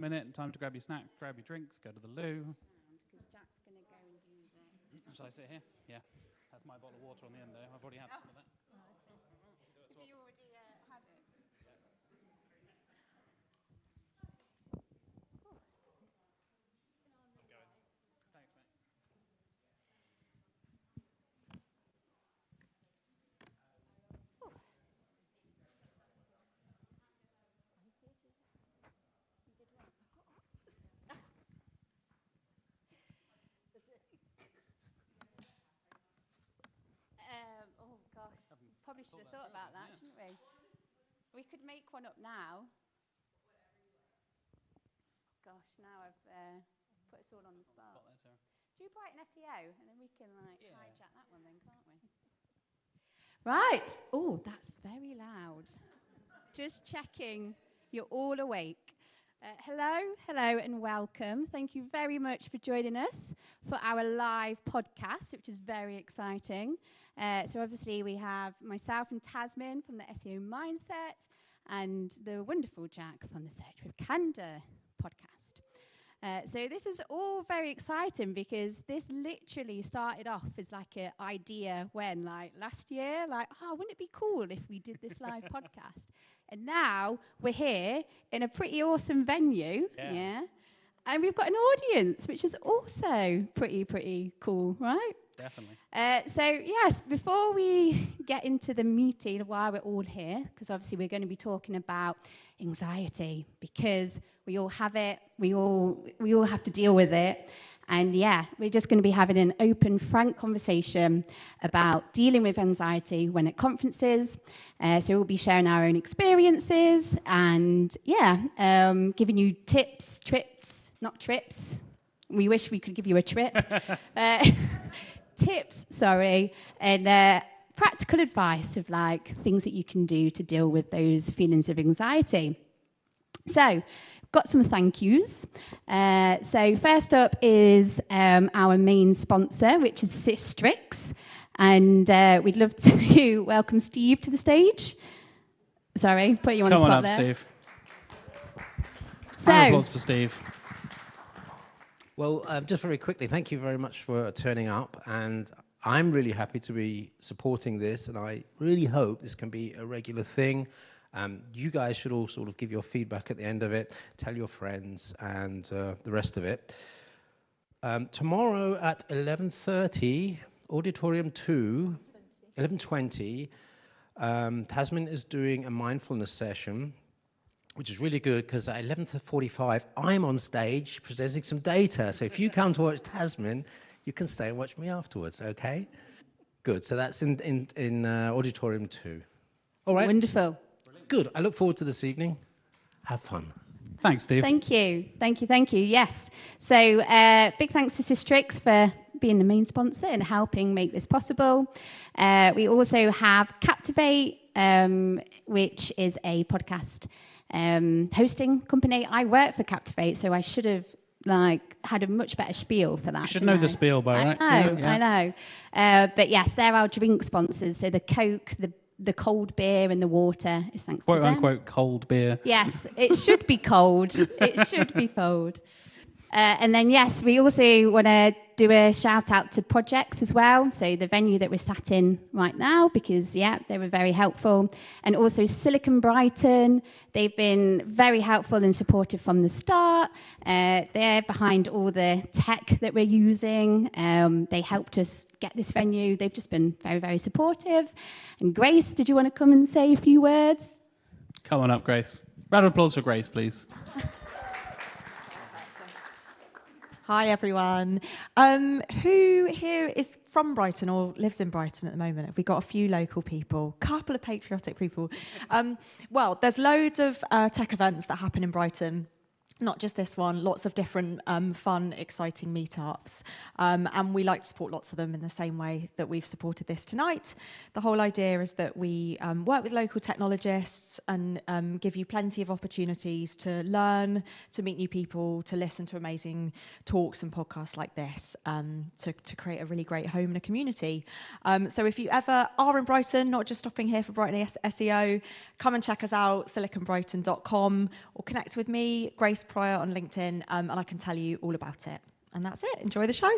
minute, time to grab your snack, grab your drinks, go to the loo. Because Jack's going to go and do the... Shall I sit here? Yeah. That's my bottle of water on the end there. I've already had some of that. Have you already had it? I'm going. Thanks, mate. Oh gosh, probably should have thought about that, shouldn't we? We could make one up now. Gosh, now I've put us all on the spot. Do Brighton SEO, and then we can hijack that one then, can't we? Right. Oh, that's very loud. Just checking you're all awake. Hello, and welcome. Thank you very much for joining us for our live podcast, which is very exciting. So obviously we have myself and Tasmin from the SEO Mindset and the wonderful Jack from the Search with Candour podcast. So this is all very exciting because this literally started off as like an idea when, like last year, wouldn't it be cool if we did this live podcast? And now we're here in a pretty awesome venue, yeah? And we've got an audience, which is also pretty cool, right? Definitely. So, yes, before we get into the meeting of why we're all here, because obviously we're going to be talking about anxiety, because we all have it, we all have to deal with it. And yeah, we're just going to be having an open, frank conversation about dealing with anxiety when at conferences. So we'll be sharing our own experiences and giving you tips, not trips. We wish we could give you a trip. Tips, and practical advice of like things that you can do to deal with those feelings of anxiety. So, got some thank yous. So first up is our main sponsor, which is Sistrix. And we'd love to welcome Steve to the stage. Sorry, put you on the spot there. Come on up, Steve. So, applause for Steve. Well, just very quickly, thank you very much for turning up. And I'm really happy to be supporting this. And I really hope this can be a regular thing. You guys should all sort of give your feedback at the end of it, tell your friends, and the rest of it. Tomorrow at 11:30, Auditorium 2, 11:20, Tasmin is doing a mindfulness session, which is really good because at 11:45, I'm on stage presenting some data. So if you come to watch Tasmin, you can stay and watch me afterwards, okay? Good, so that's in Auditorium 2. All right. Wonderful. Good. I look forward to this evening. Have fun. Thanks, Steve. Thank you. Yes. So big thanks to Sistrix for being the main sponsor and helping make this possible. We also have Captivate, which is a podcast hosting company. I work for Captivate, so I should have had a much better spiel for that. You should know the spiel by right. I know. But yes, they're our drink sponsors. So the Coke, the cold beer and the water is thanks to them. Quote unquote cold beer. Yes, it should be cold. It should be cold. And then, yes, we also want to do a shout out to projects as well. So the venue that we're sat in right now, because, they were very helpful. And also Silicon Brighton. They've been very helpful and supportive from the start. They're behind all the tech that we're using. They helped us get this venue. They've just been very, very supportive. And Grace, did you want to come and say a few words? Come on up, Grace. Round of applause for Grace, please. Hi, everyone. Who here is from Brighton or lives in Brighton at the moment? Have we got a few local people? Couple of patriotic people. Well, there's loads of tech events that happen in Brighton. Not just this one, lots of different fun, exciting meetups. And we like to support lots of them in the same way that we've supported this tonight. The whole idea is that we work with local technologists and give you plenty of opportunities to learn, to meet new people, to listen to amazing talks and podcasts like this, to create a really great home and a community. So if you ever are in Brighton, not just stopping here for Brighton SEO, come and check us out, siliconbrighton.com, or connect with me, Grace prior on LinkedIn, and I can tell you all about it. And that's it. Enjoy the show.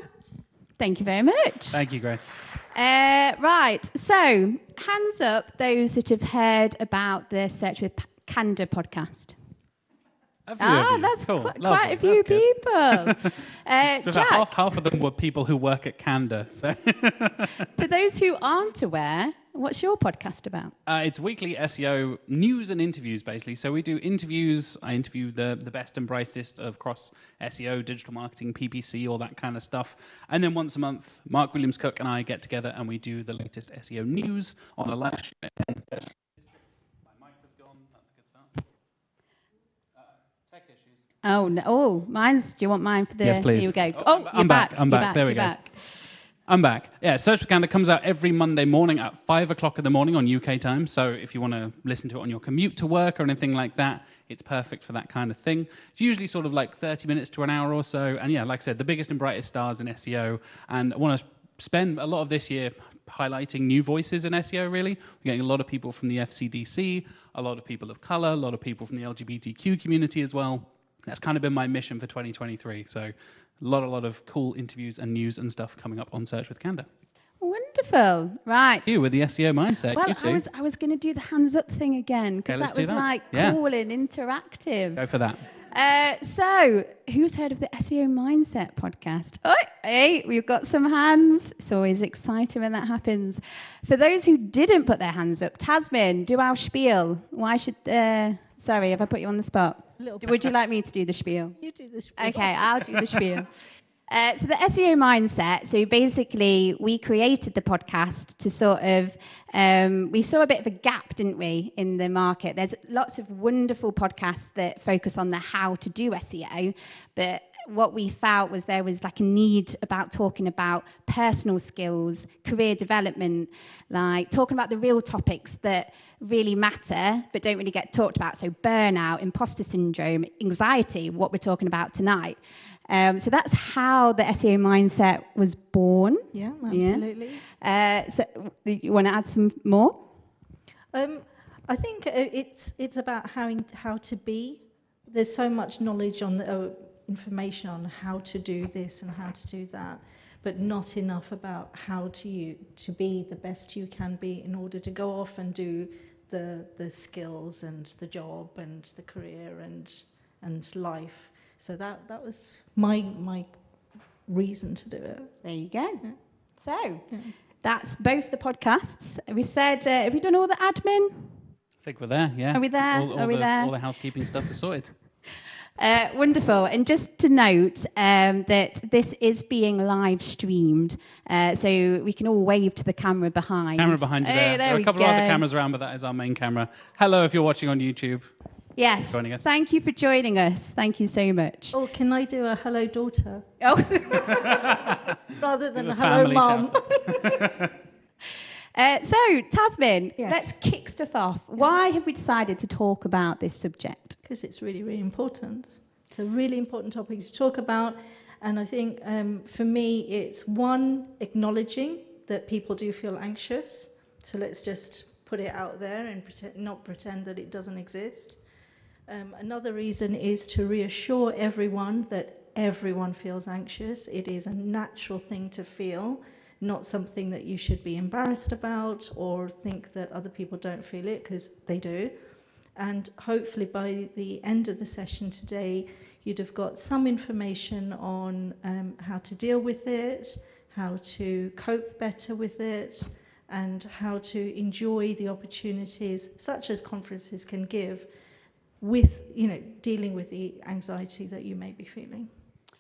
Thank you very much. Thank you, Grace. Right, so hands up those that have heard about the Search with Candour podcast. That's cool. quite a few people. Jack, half of them were people who work at Candour. So. For those who aren't aware, what's your podcast about? It's weekly SEO news and interviews, basically. So we do interviews. I interview the best and brightest across SEO, digital marketing, PPC, all that kind of stuff. And then once a month, Mark Williams-Cook and I get together and we do the latest SEO news on a live show. My mic has gone. That's a good start. Tech issues. Oh, no. Oh, mine's. Do you want mine for the... Yes, please. Here we go. Oh, you're back. I'm back. There we go. I'm back. Yeah, Search for Candour comes out every Monday morning at 5 o'clock in the morning on UK time. So if you want to listen to it on your commute to work or anything like that, it's perfect for that kind of thing. It's usually sort of like 30 minutes to an hour or so. And yeah, like I said, the biggest and brightest stars in SEO. And I want to spend a lot of this year highlighting new voices in SEO, really. We're getting a lot of people from the FCDC, a lot of people of colour, a lot of people from the LGBTQ community as well. That's kind of been my mission for 2023. So a lot of cool interviews and news and stuff coming up on Search with Candour. Wonderful. Right. You with the SEO mindset. Well, I was going to do the hands up thing again because that was like cool and interactive. Go for that. So, who's heard of the SEO Mindset podcast? Oh, hey, we've got some hands. It's always exciting when that happens. For those who didn't put their hands up, Tasmin, do our spiel. Why should... sorry, have I put you on the spot? Would you like me to do the spiel? You do the spiel. Okay, I'll do the spiel. So the SEO mindset, so basically we created the podcast to sort of, we saw a bit of a gap, didn't we, in the market. There's lots of wonderful podcasts that focus on the how to do SEO, but what we felt was there was like a need about talking about personal skills, career development, like talking about the real topics that really matter but don't really get talked about. So burnout, imposter syndrome, anxiety, what we're talking about tonight. So that's how the SEO mindset was born. Yeah, absolutely. So you want to add some more? I think it's about how to be. There's so much knowledge on the information on how to do this and how to do that, but not enough about how to be the best you can be in order to go off and do the skills and the job and the career and life. So that was my reason to do it. There you go. Yeah. So that's both the podcasts. We've said, have we done all the admin? I think we're there, yeah. Are we there? All the housekeeping stuff is sorted. Wonderful. And just to note that this is being live streamed, so we can all wave to the camera behind. Camera behind you there. There are a couple of other cameras around, but that is our main camera. Hello if you're watching on YouTube. Yes. Joining us. Thank you for joining us. Thank you so much. Oh, can I do a hello daughter? Oh. Rather than a hello mum. So, Tasmin, yes. Let's kick stuff off. Why have we decided to talk about this subject? Because it's really, really important. It's a really important topic to talk about. And I think for me, it's one, acknowledging that people do feel anxious. So let's just put it out there and not pretend that it doesn't exist. Another reason is to reassure everyone that everyone feels anxious. It is a natural thing to feel, not something that you should be embarrassed about or think that other people don't feel it, because they do. And hopefully by the end of the session today, you'd have got some information on how to deal with it, how to cope better with it, and how to enjoy the opportunities such as conferences can give with, dealing with the anxiety that you may be feeling.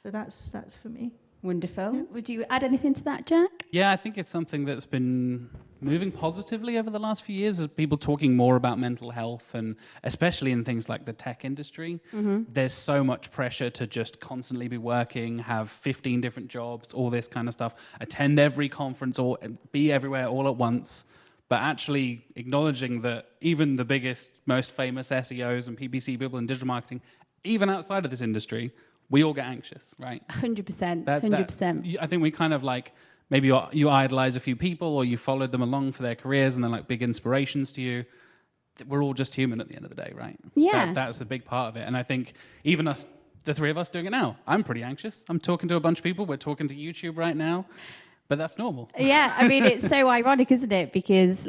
So that's for me. Wonderful. Yeah. Would you add anything to that, Jack? Yeah, I think it's something that's been moving positively over the last few years, as people talking more about mental health, and especially in things like the tech industry. Mm-hmm. There's so much pressure to just constantly be working, have 15 different jobs, all this kind of stuff, attend every conference or be everywhere all at once. But actually acknowledging that even the biggest, most famous SEOs and PPC people in digital marketing, even outside of this industry, we all get anxious, right? 100%. 100%. I think we kind of like, maybe you idolize a few people or you followed them along for their careers and they're like big inspirations to you. We're all just human at the end of the day, right? Yeah. That's a big part of it. And I think even us the three of us doing it now. I'm pretty anxious. I'm talking to a bunch of people. We're talking to YouTube right now, but that's normal. Yeah, I mean, it's so ironic, isn't it? Because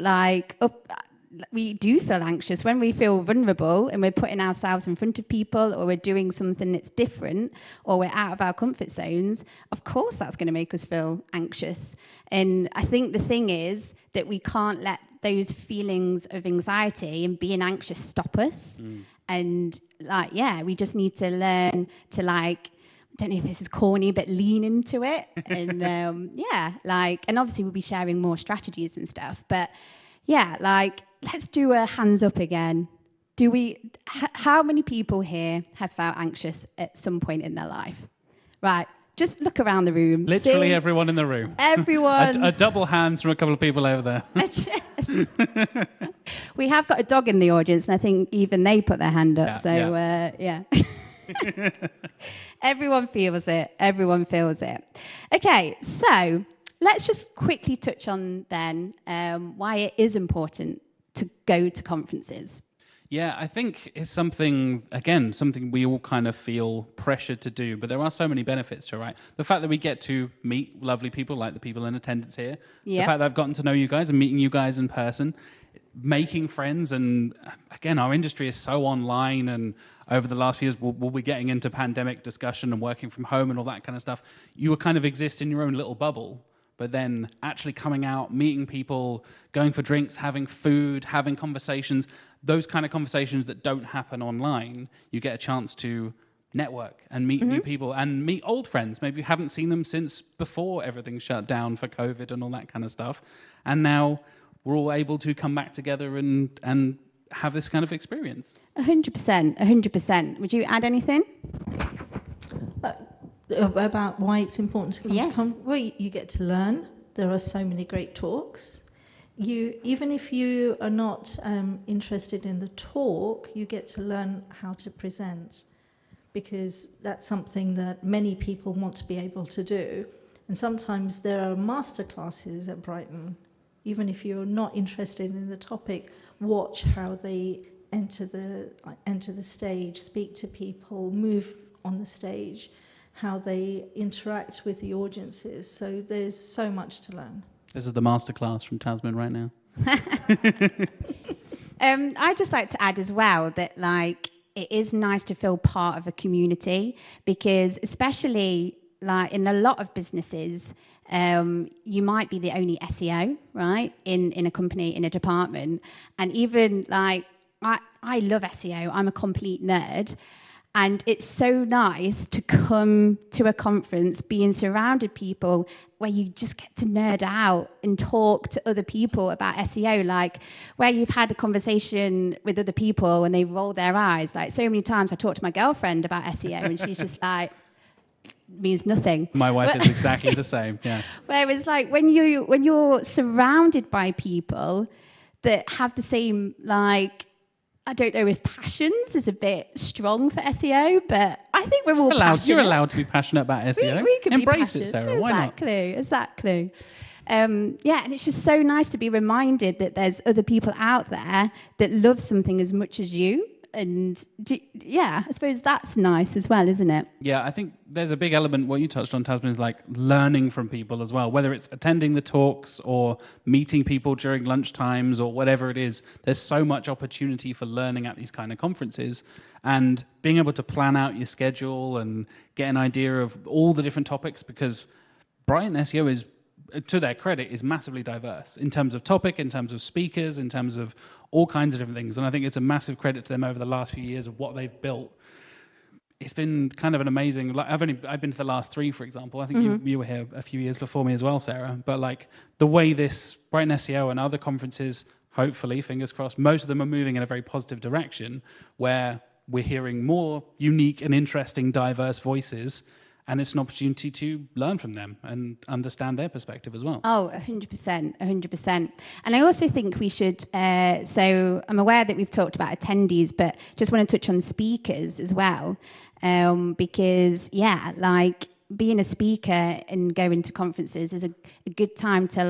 we do feel anxious when we feel vulnerable and we're putting ourselves in front of people, or we're doing something that's different, or we're out of our comfort zones. Of course, that's going to make us feel anxious. And I think the thing is that we can't let those feelings of anxiety and being anxious stop us. And we just need to learn to I don't know if this is corny, but lean into it. And and obviously we'll be sharing more strategies and stuff. But let's do a hands up again. How many people here have felt anxious at some point in their life? Right. Just look around the room. Literally everyone in the room. Everyone. a double hands from a couple of people over there. We have got a dog in the audience, and I think even they put their hand up. Everyone feels it. Everyone feels it. Okay, so let's just quickly touch on then why it is important to go to conferences. Yeah, I think it's something we all kind of feel pressured to do, but there are so many benefits to it, right? The fact that we get to meet lovely people like the people in attendance here, the fact that I've gotten to know you guys and meeting you guys in person, making friends, and again, our industry is so online, and over the last few years, we'll be getting into pandemic discussion and working from home and all that kind of stuff. You will kind of exist in your own little bubble. But then actually coming out, meeting people, going for drinks, having food, having conversations, those kind of conversations that don't happen online, you get a chance to network and meet new people and meet old friends. Maybe you haven't seen them since before everything shut down for COVID and all that kind of stuff. And now we're all able to come back together and have this kind of experience. 100%. Would you add anything? About why it's important to come Yes. to well, you get to learn. There are so many great talks. Even if you are not interested in the talk, you get to learn how to present, because that's something that many people want to be able to do. And sometimes there are master classes at Brighton. Even if you're not interested in the topic, watch how they enter the stage, speak to people, move on the stage, how they interact with the audiences. So there's so much to learn. This is the masterclass from Tasman right now. I'd just like to add as well that it is nice to feel part of a community, because especially in a lot of businesses, you might be the only SEO, right, in a company, in a department. And even I love SEO. I'm a complete nerd. And it's so nice to come to a conference, being surrounded people where you just get to nerd out and talk to other people about SEO, where you've had a conversation with other people and they roll their eyes. So many times I talk to my girlfriend about SEO and she's just means nothing. My wife is exactly the same, yeah. Whereas when you're surrounded by people that have the same I don't know if passions is a bit strong for SEO, but I think we're all passionate. You're allowed to be passionate about SEO. We can Embrace be it, Sarah. Why not? Exactly. And it's just so nice to be reminded that there's other people out there that love something as much as you. And I suppose that's nice as well, isn't it? Yeah, I think there's a big element, what you touched on, Tasman, is learning from people as well, whether it's attending the talks or meeting people during lunchtimes or whatever it is. There's so much opportunity for learning at these kind of conferences, and being able to plan out your schedule and get an idea of all the different topics, because Brighton SEO is, to their credit, is massively diverse in terms of topic, in terms of speakers, in terms of all kinds of different things. And I think it's a massive credit to them over the last few years of what they've built. It's been kind of an amazing, I've been to the last 3, for example. I think you were here a few years before me as well, Sarah. But the way this Brighton SEO and other conferences, hopefully, fingers crossed, most of them are moving in a very positive direction, where we're hearing more unique and interesting, diverse voices. And it's an opportunity to learn from them and understand their perspective as well. Oh, 100%. And I also think we should, so I'm aware that we've talked about attendees, but just want to touch on speakers as well. Because, being a speaker and going to conferences is a good time to,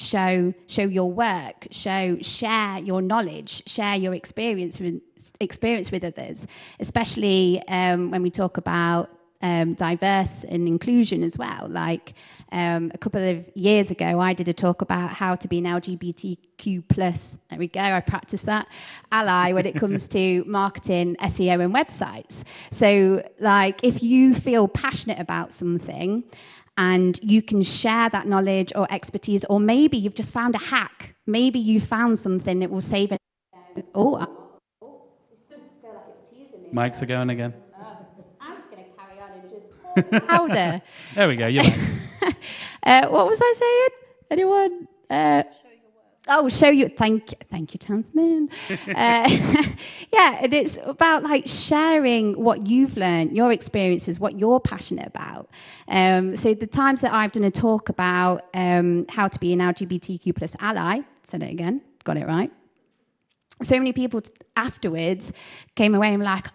show your work, share your knowledge, share your experience with others, especially when we talk about diverse and inclusion as well. Like a couple of years ago, I did a talk about how to be an LGBTQ plus, there we go, I practiced that, ally when it comes to marketing, SEO and websites. So like if you feel passionate about something and you can share that knowledge or expertise, or maybe you've just found a hack, maybe you found something that will save it. Mics are going again. I'm just going to carry on and just talk louder. There we go, you're back. What was I saying? Anyone? Show you. Thank you, Tasman. Yeah, and it's about like sharing what you've learned, your experiences, what you're passionate about. So the times that I've done a talk about how to be an LGBTQ plus ally, said it again, got it right. So many people afterwards came away and were like,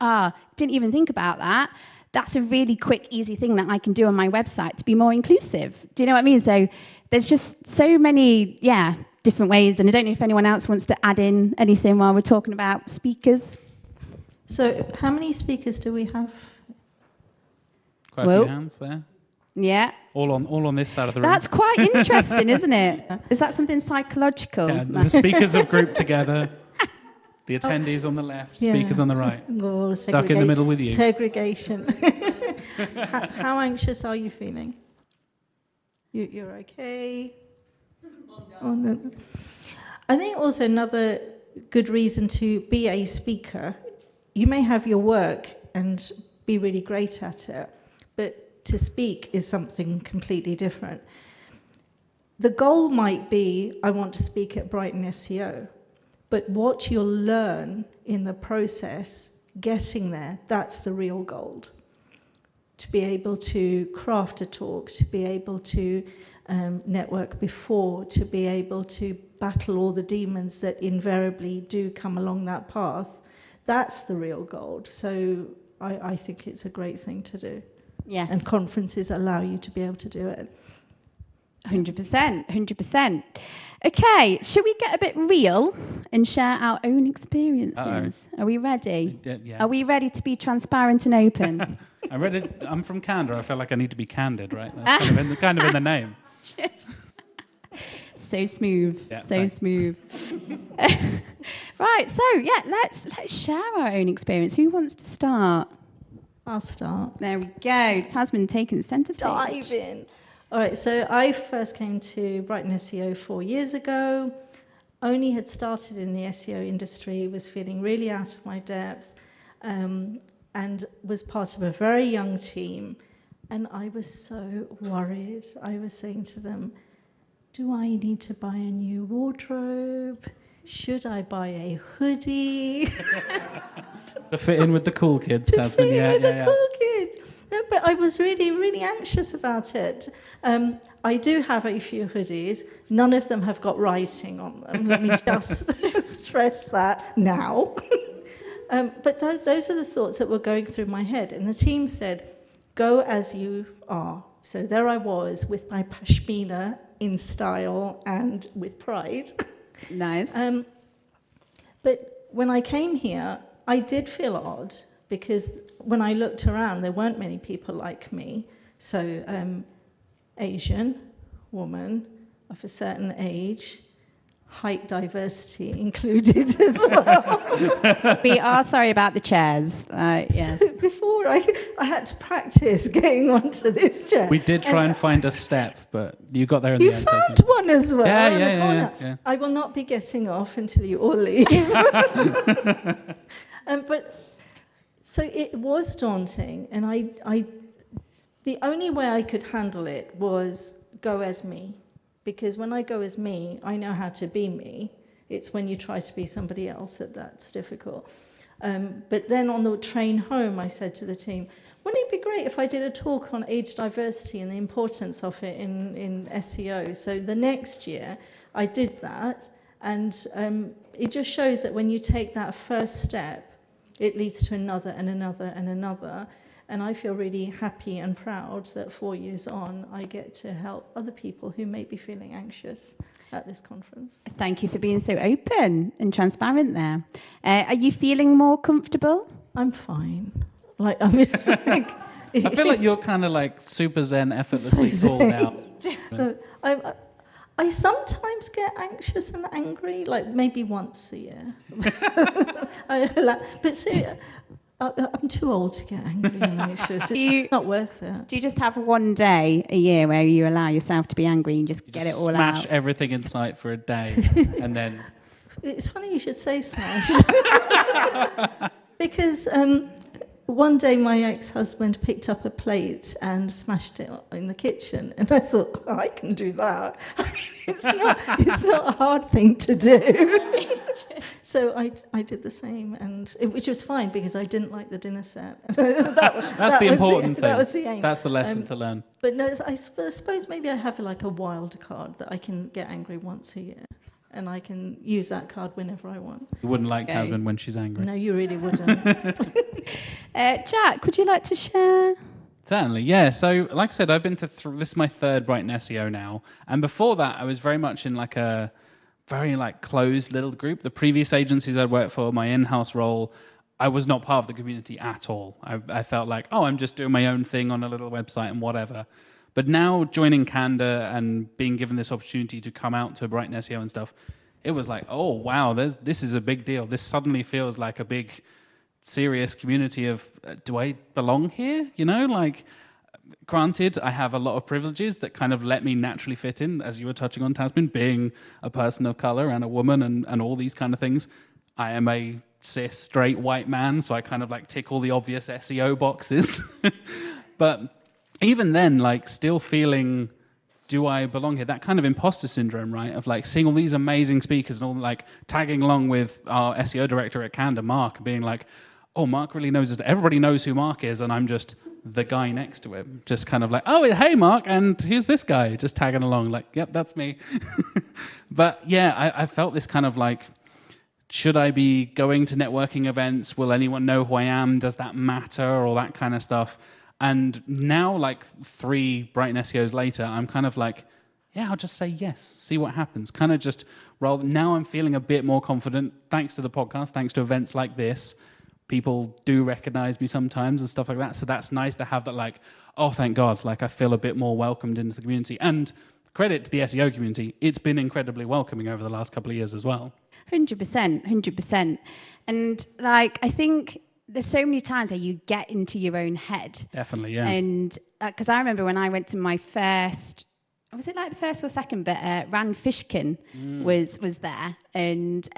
didn't even think about that. That's a really quick, easy thing that I can do on my website to be more inclusive. Do you know what I mean? So there's just so many, different ways. And I don't know if anyone else wants to add in anything while we're talking about speakers. So how many speakers do we have? Quite a few hands there. Yeah. All on this side of the room. That's quite interesting, isn't it? Is that something psychological? Yeah, the speakers have grouped together. The attendees on the left, speakers on the right. Oh, stuck in the middle with you. Segregation. How anxious are you feeling? You're okay? Oh, no. I think also another good reason to be a speaker, you may have your work and be really great at it, but to speak is something completely different. The goal might be, I want to speak at Brighton SEO. But what you'll learn in the process, getting there, that's the real gold. To be able to craft a talk, to be able to network before, to be able to battle all the demons that invariably do come along that path, that's the real gold. So I think it's a great thing to do. Yes. And conferences allow you to be able to do it. 100%. Okay, should we get a bit real and share our own experiences? Are we ready? Yeah. Are we ready to be transparent and open? I'm from Canada. I feel like I need to be candid, right? That's kind of in the name. Yes. So smooth. Yeah, so thanks. smooth. Right, so let's share our own experience. Who wants to start? I'll start. There we go. Tasman taking the centre stage. Dive in. All right, so I first came to Brighton SEO 4 years ago. Only had started in the SEO industry, was feeling really out of my depth, and was part of a very young team. And I was so worried. I was saying to them, do I need to buy a new wardrobe? Should I buy a hoodie? To fit in with the cool kids, Tasman. Cool kids. No, but I was really, really anxious about it. I do have a few hoodies. None of them have got writing on them. Let me just stress that now. But those are the thoughts that were going through my head. And the team said, go as you are. So there I was with my pashmina in style and with pride. Nice. But when I came here, I did feel odd because when I looked around, there weren't many people like me. So Asian woman of a certain age, height diversity included as well. We are sorry about the chairs. Yes. Before I had to practice getting onto this chair. We did try and find a step, but you got there in the end. You found one as well in the corner. Yeah. I will not be getting off until you all leave. But so it was daunting, and the only way I could handle it was go as me. Because when I go as me, I know how to be me. It's when you try to be somebody else that's difficult. But then on the train home, I said to the team, wouldn't it be great if I did a talk on age diversity and the importance of it in SEO? So the next year, I did that. And it just shows that when you take that first step, it leads to another and another and another. And I feel really happy and proud that 4 years on, I get to help other people who may be feeling anxious at this conference. Thank you for being so open and transparent there. Are you feeling more comfortable? I'm fine. Like, I mean, I feel like you're kind of like super zen, effortlessly cool now. No, I sometimes get anxious and angry, like maybe once a year. But see, I'm too old to get angry and anxious. It's not worth it. Do you just have one day a year where you allow yourself to be angry and just get it all out? Smash everything in sight for a day, and then... It's funny you should say smash. Because one day my ex-husband picked up a plate and smashed it in the kitchen, and I thought, oh, I can do that. I mean, it's not a hard thing to do. So I did the same, which was fine because I didn't like the dinner set. That's the important thing. That was the aim. That's the lesson to learn. But no, I suppose maybe I have like a wild card that I can get angry once a year. And I can use that card whenever I want. You wouldn't like Tasman when she's angry. No, you really wouldn't. Jack, would you like to share? Certainly, yeah. So, like I said, I've been to this is my third Brighton SEO now, and before that, I was very much in like a very like closed little group. The previous agencies I'd worked for, my in-house role, I was not part of the community at all. I felt like, oh, I'm just doing my own thing on a little website and whatever. But now joining Canada and being given this opportunity to come out to Brighton SEO and stuff, it was like, oh, wow, this is a big deal. This suddenly feels like a big, serious community of, do I belong here? You know, like, granted, I have a lot of privileges that kind of let me naturally fit in, as you were touching on, Tasmin, being a person of color and a woman and all these kind of things. I am a cis, straight, white man, so I kind of like tick all the obvious SEO boxes. But even then, like, still feeling, do I belong here? That kind of imposter syndrome, right? Of like seeing all these amazing speakers and all like tagging along with our SEO director at Canada, Mark, being like, oh, Mark really knows this. Everybody knows who Mark is, and I'm just the guy next to him. Just kind of like, oh, hey, Mark, and here's this guy, just tagging along, like, yep, that's me. But yeah, I felt this kind of like, should I be going to networking events? Will anyone know who I am? Does that matter? All that kind of stuff. And now, like 3 Brighton SEOs later, I'm kind of like, yeah, I'll just say yes, see what happens. Kind of just now I'm feeling a bit more confident, thanks to the podcast, thanks to events like this. People do recognize me sometimes and stuff like that. So that's nice to have that, like, oh, thank God, like I feel a bit more welcomed into the community. And credit to the SEO community, it's been incredibly welcoming over the last couple of years as well. 100%. And like, I think there's so many times where you get into your own head. Definitely, yeah. And because I remember when I went to my first, was it like the first or second, but Rand Fishkin was there. And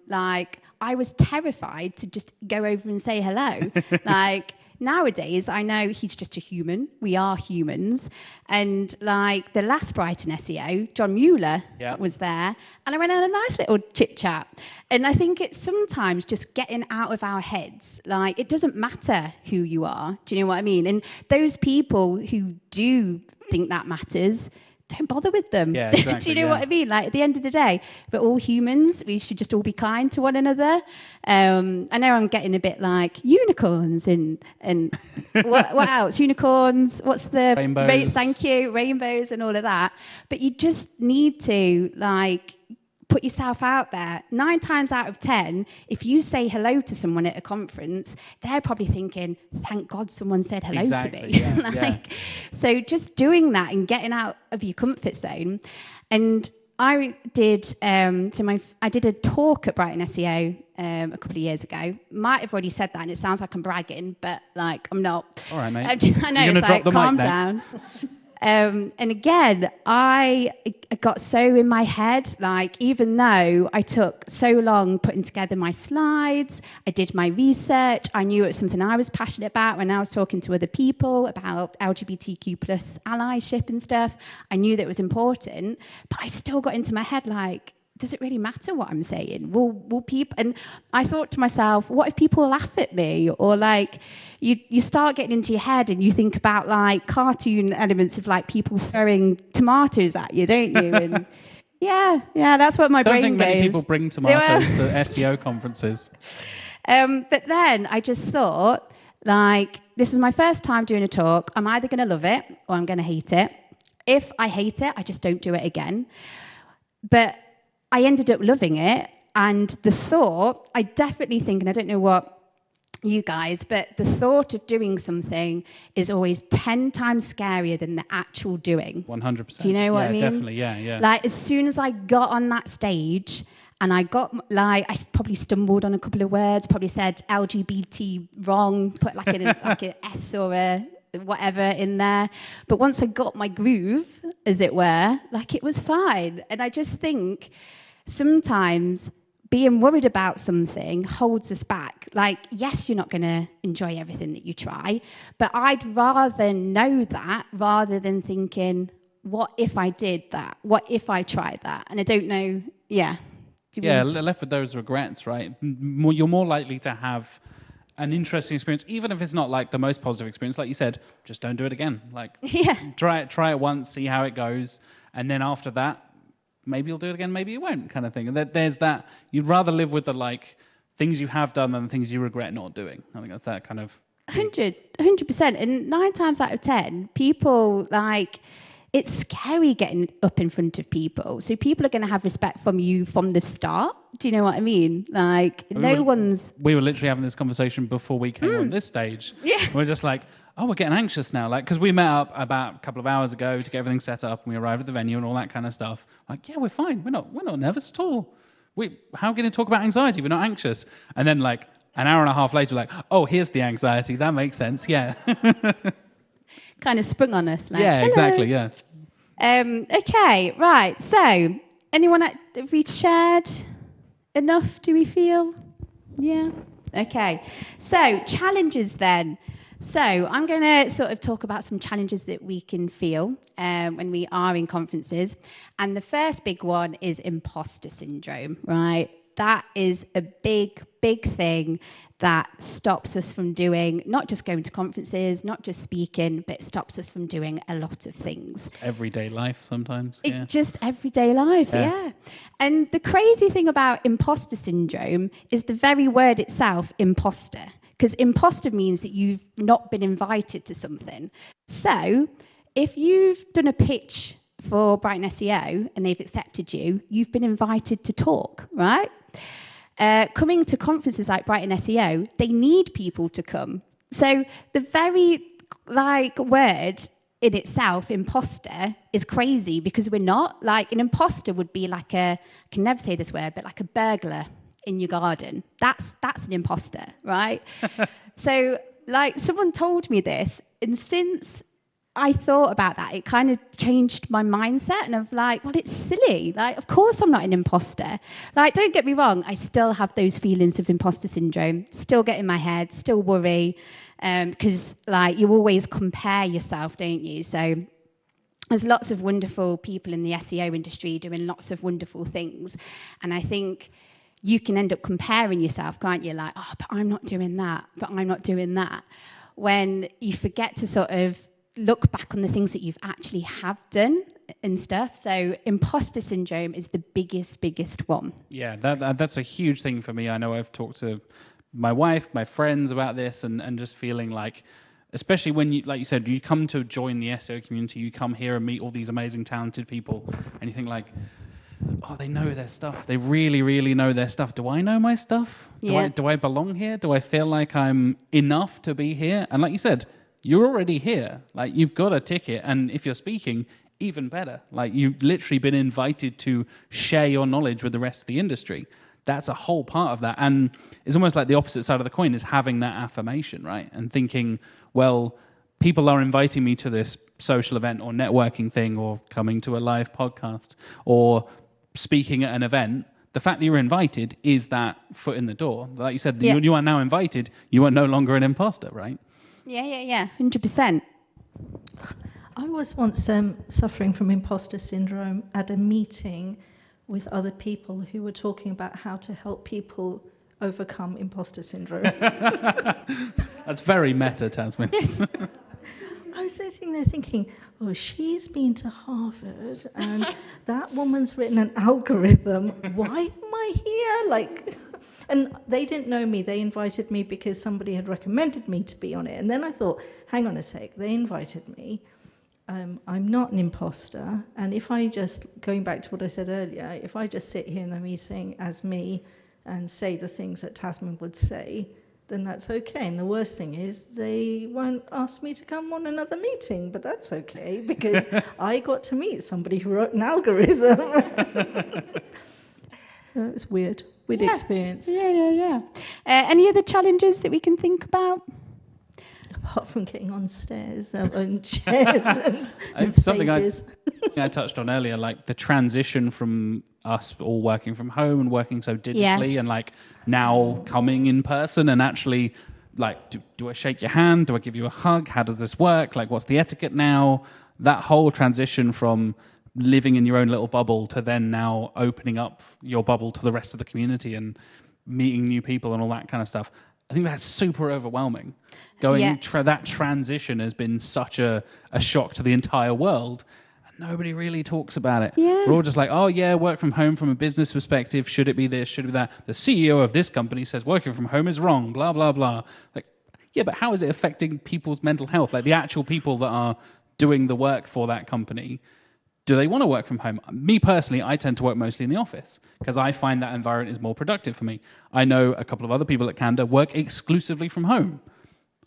like, I was terrified to just go over and say hello. Like, nowadays, I know he's just a human. We are humans. And like the last Brighton SEO, John Mueller was there. And I went on a nice little chit chat. And I think it's sometimes just getting out of our heads. Like, it doesn't matter who you are. Do you know what I mean? And those people who do think that matters, don't bother with them. Yeah, exactly, do you know what I mean? Like, at the end of the day, we're all humans. We should just all be kind to one another. I know I'm getting a bit like unicorns and what else? Unicorns. What's the rainbows? Thank you, rainbows and all of that. But you just need to like put yourself out there. 9 times out of 10, if you say hello to someone at a conference, they're probably thinking, thank God someone said hello to me. Yeah, So just doing that and getting out of your comfort zone. And I did I did a talk at Brighton SEO a couple of years ago. Might have already said that, and it sounds like I'm bragging, but like I'm not. All right, mate. I know, it's like, calm down. And again, I got so in my head, like, even though I took so long putting together my slides, I did my research, I knew it was something I was passionate about when I was talking to other people about LGBTQ plus allyship and stuff. I knew that it was important, but I still got into my head like, does it really matter what I'm saying? Will people? And I thought to myself, what if people laugh at me? Or like, you start getting into your head and you think about like cartoon elements of like people throwing tomatoes at you, don't you? And yeah, that's what my brain goes. I don't think many people bring tomatoes to SEO conferences. But then I just thought, like, this is my first time doing a talk. I'm either going to love it or I'm going to hate it. If I hate it, I just don't do it again. but I ended up loving it. And the thought, I definitely think, and I don't know what you guys, but the thought of doing something is always 10 times scarier than the actual doing. 100%. Do you know what I mean? Definitely, yeah. Like, as soon as I got on that stage, and I probably stumbled on a couple of words, probably said LGBT wrong, put like an S or a whatever in there. But once I got my groove, as it were, like, it was fine. And I just think sometimes being worried about something holds us back. Like, yes, you're not going to enjoy everything that you try, but I'd rather know that rather than thinking, what if I did that? What if I tried that? And I don't know, left with those regrets, right? You're more likely to have an interesting experience, even if it's not like the most positive experience. Like you said, just don't do it again. Like, try it once, see how it goes, and then after that, maybe you'll do it again, maybe you won't, kind of thing. And there's that. You'd rather live with the like things you have done than the things you regret not doing. I think that's that kind of 100%. And 9 times out of 10, people like. It's scary getting up in front of people. So people are going to have respect from you from the start. Do you know what I mean? Like, we were literally having this conversation before we came on this stage. Yeah. We're just like, we're getting anxious now. Like, because we met up about a couple of hours ago to get everything set up, and we arrived at the venue and all that kind of stuff. Like, yeah, we're fine. We're not nervous at all. How can you talk about anxiety? We're not anxious. And then, like, an hour and a half later, like, here's the anxiety. That makes sense. Yeah. Kind of sprung on us. Like, yeah, exactly. Yeah. Okay, right. So, anyone, have we shared enough, do we feel? Yeah. Okay. So, challenges then. So, I'm going to sort of talk about some challenges that we can feel when we are in conferences. And the first big one is imposter syndrome, right? That is a big, big thing that stops us from doing, not just going to conferences, not just speaking, but it stops us from doing a lot of things. Everyday life sometimes. It's just everyday life, yeah. And the crazy thing about imposter syndrome is the very word itself, imposter. Because imposter means that you've not been invited to something. So if you've done a pitch for Brighton SEO and they've accepted you, you've been invited to talk, right? Coming to conferences like Brighton SEO, they need people to come. So the very word in itself, imposter, is crazy because we're not. Like, an imposter would be like I can never say this word, but like a burglar in your garden. That's an imposter, right? So, like, someone told me this, and since I thought about that, it kind of changed my mindset, and I'm like, well, it's silly. Like, of course I'm not an imposter. Like, don't get me wrong, I still have those feelings of imposter syndrome, still get in my head, still worry, because, like, you always compare yourself, don't you? So there's lots of wonderful people in the SEO industry doing lots of wonderful things, and I think you can end up comparing yourself, can't you? Like, but I'm not doing that, but I'm not doing that. When you forget to sort of look back on the things that you've actually have done and stuff. So imposter syndrome is the biggest one. Yeah, that's a huge thing for me. I know I've talked to my wife, my friends about this, and just feeling like, especially when you, like you said, you come to join the SEO community, you come here and meet all these amazing, talented people, and you think like, they know their stuff. They really, really know their stuff. Do I know my stuff? Do I belong here? Do I feel like I'm enough to be here? And like you said, you're already here. Like, you've got a ticket, and if you're speaking, even better. Like, you've literally been invited to share your knowledge with the rest of the industry. That's a whole part of that. And it's almost like the opposite side of the coin is having that affirmation, right? And thinking, well, people are inviting me to this social event or networking thing or coming to a live podcast or speaking at an event. The fact that you're invited is that foot in the door. Like you said, you are now invited. You are no longer an imposter, right? Yeah, 100%. I was once suffering from imposter syndrome at a meeting with other people who were talking about how to help people overcome imposter syndrome. That's very meta, Tasmin. Yes. I was sitting there thinking, she's been to Harvard and that woman's written an algorithm. Why am I here? And they didn't know me. They invited me because somebody had recommended me to be on it. And then I thought, hang on a sec, they invited me. I'm not an imposter. And if I just, going back to what I said earlier, if I just sit here in the meeting as me and say the things that Tasman would say, then that's okay. And the worst thing is they won't ask me to come on another meeting, but that's okay because I got to meet somebody who wrote an algorithm. So it's weird experience. Yeah. Any other challenges that we can think about? Apart from getting on stairs and chairs and something stages. I touched on earlier, like the transition from us all working from home and working so digitally, Yes. and like now coming in person and actually like, do I shake your hand? Do I give you a hug? How does this work? Like, what's the etiquette now? That whole transition from living in your own little bubble to then now opening up your bubble to the rest of the community and meeting new people and all that kind of stuff. I think that's super overwhelming. That transition has been such a shock to the entire world. And nobody really talks about it. Yeah. We're all just like, oh yeah, work from home from a business perspective. Should it be this? Should it be that? The CEO of this company says working from home is wrong, blah, blah, blah. Like, yeah, but how is it affecting people's mental health? Like the actual people that are doing the work for that company, do they want to work from home? Me personally, I tend to work mostly in the office because I find that environment is more productive for me. I know a couple of other people at Canada work exclusively from home.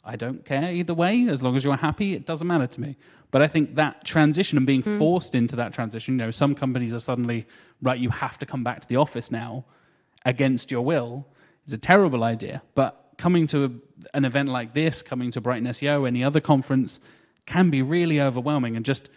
I don't care either way. As long as you're happy, it doesn't matter to me. But I think that transition and being forced into that transition, some companies are suddenly, right, you have to come back to the office now against your will, is a terrible idea. But coming to an event like this, coming to Brighton SEO, any other conference, can be really overwhelming, and just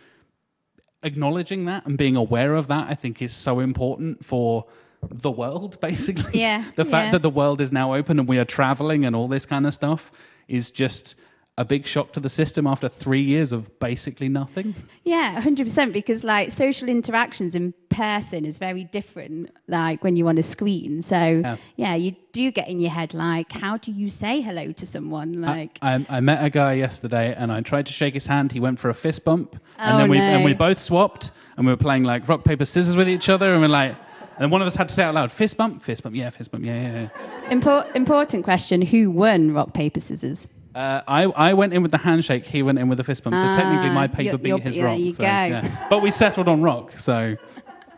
acknowledging that and being aware of that, I think, is so important for the world, basically. Yeah. The fact that the world is now open and we are traveling and all this kind of stuff is just a big shock to the system after 3 years of basically nothing. Yeah, 100%, because like social interactions in person is very different like when you're on a screen. So yeah, you do get in your head like, how do you say hello to someone? Like I met a guy yesterday and I tried to shake his hand. He went for a fist bump, and then no. we both swapped and we were playing like rock paper scissors with each other, and we're like, and one of us had to say out loud, fist bump, yeah, fist bump, yeah. Important question: who won rock paper scissors? I went in with the handshake. He went in with the fist bump. So technically, my paper beat his rock. There you go. Yeah. But we settled on rock. So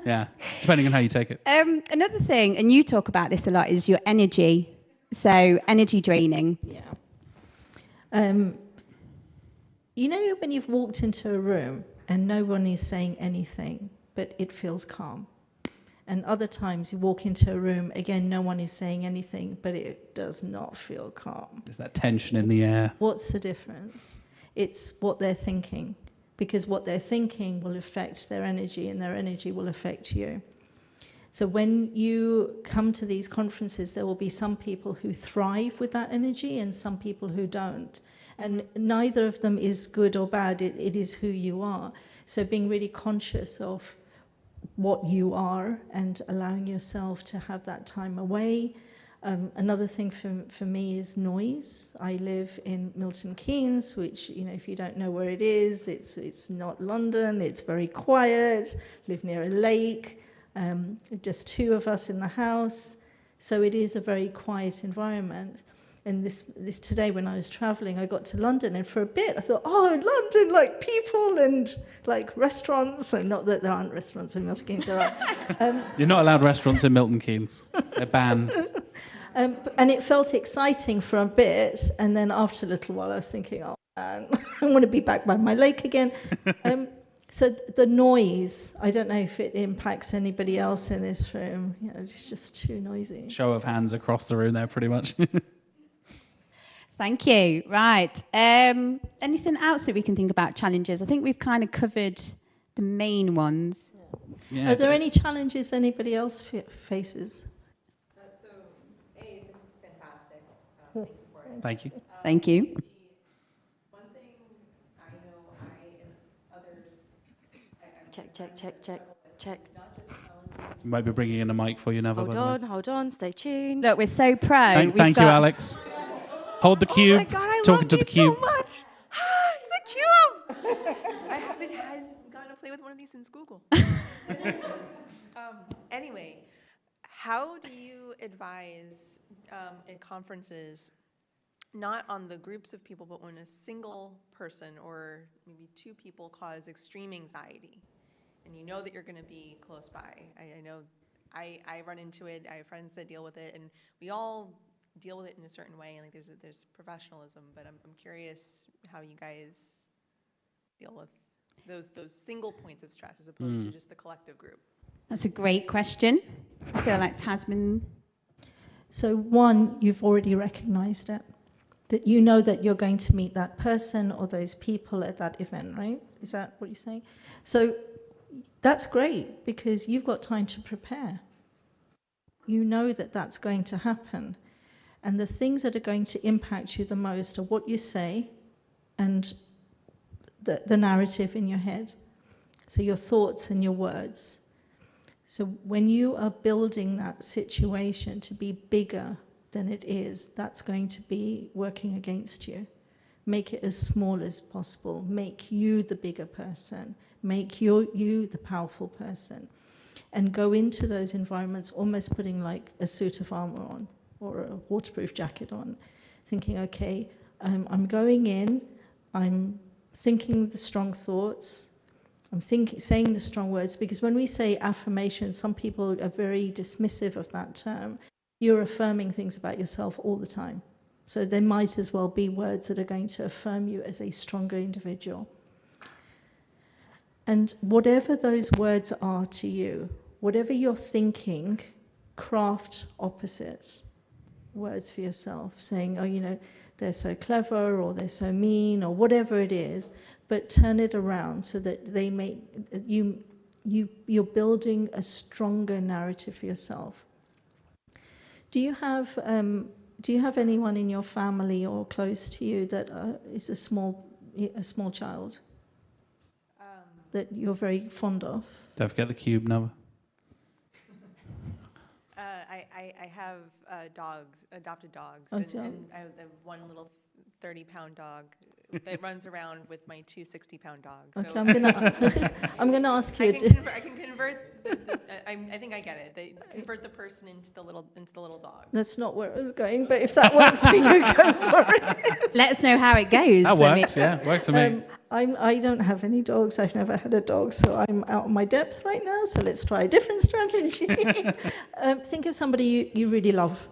yeah, depending on how you take it. Another thing, and you talk about this a lot, is your energy. So energy draining. Yeah. When you've walked into a room and no one is saying anything, but it feels calm. And other times you walk into a room, again, no one is saying anything, but it does not feel calm. There's that tension in the air. What's the difference? It's what they're thinking, because what they're thinking will affect their energy, and their energy will affect you. So when you come to these conferences, there will be some people who thrive with that energy and some people who don't. And neither of them is good or bad. It is who you are. So being really conscious of what you are and allowing yourself to have that time away. Another thing for me is noise. I live in Milton Keynes, which, if you don't know where it is, it's not London, it's very quiet, live near a lake, just two of us in the house. So it is a very quiet environment. And this today when I was traveling, I got to London, and for a bit I thought, oh, London, like people and like restaurants. So not that there aren't restaurants in Milton Keynes, there are. You're not allowed restaurants in Milton Keynes. They're banned. And it felt exciting for a bit, and then after a little while I was thinking, oh man, I want to be back by my lake again. So the noise, I don't know if it impacts anybody else in this room. It's just too noisy. Show of hands across the room there, pretty much. Thank you. Right. Anything else that we can think about challenges? I think we've kind of covered the main ones. Yeah, Are there any challenges anybody else faces? So, this is fantastic. Thank you for it. Thank you. Thank you. One thing I know I and others... Check. Might be bringing in a mic for you, Never. Hold on, stay tuned. Look, we're so pro. Thank you, Alex. Hold the cube. Oh my God, I Talking love to the these cube. so much. It's the cube. I haven't gotten to play with one of these since Google. Anyway, how do you advise in conferences not on the groups of people, but when a single person or maybe two people cause extreme anxiety, and you know that you're going to be close by. I know I run into it. I have friends that deal with it, and we all deal with it in a certain way. Like there's professionalism, but I'm curious how you guys deal with those single points of stress as opposed to just the collective group. That's a great question. I feel like Tasman. So one, you've already recognized it, that you know that you're going to meet that person or those people at that event, right? Is that what you're saying? So that's great because you've got time to prepare. You know that that's going to happen. And the things that are going to impact you the most are what you say and the narrative in your head. So your thoughts and your words. So when you are building that situation to be bigger than it is, that's going to be working against you. Make it as small as possible. Make you the bigger person. Make you the powerful person. And go into those environments almost putting like a suit of armor on or a waterproof jacket on, thinking, okay, I'm going in, I'm thinking the strong thoughts, I'm saying the strong words, because when we say affirmation, some people are very dismissive of that term. You're affirming things about yourself all the time. So they might as well be words that are going to affirm you as a stronger individual. And whatever those words are to you, whatever you're thinking, craft opposite words for yourself, saying, oh, you know, they're so clever or they're so mean or whatever it is, but turn it around so that they make you're building a stronger narrative for yourself. Do you have anyone in your family or close to you that is a small child that you're very fond of? Don't forget the cube, Noah. I have adopted dogs, Oh, and I have one little 30-pound dog that runs around with my two 60-pound dogs. Okay, So I'm gonna ask you. I can convert. I think I get it. They convert the person into the little dog. That's not where I was going, but if that works for you, go for it. Let us know how it goes. That works, works for me. I don't have any dogs. I've never had a dog, so I'm out of my depth right now. So let's try a different strategy. Think of somebody you really love.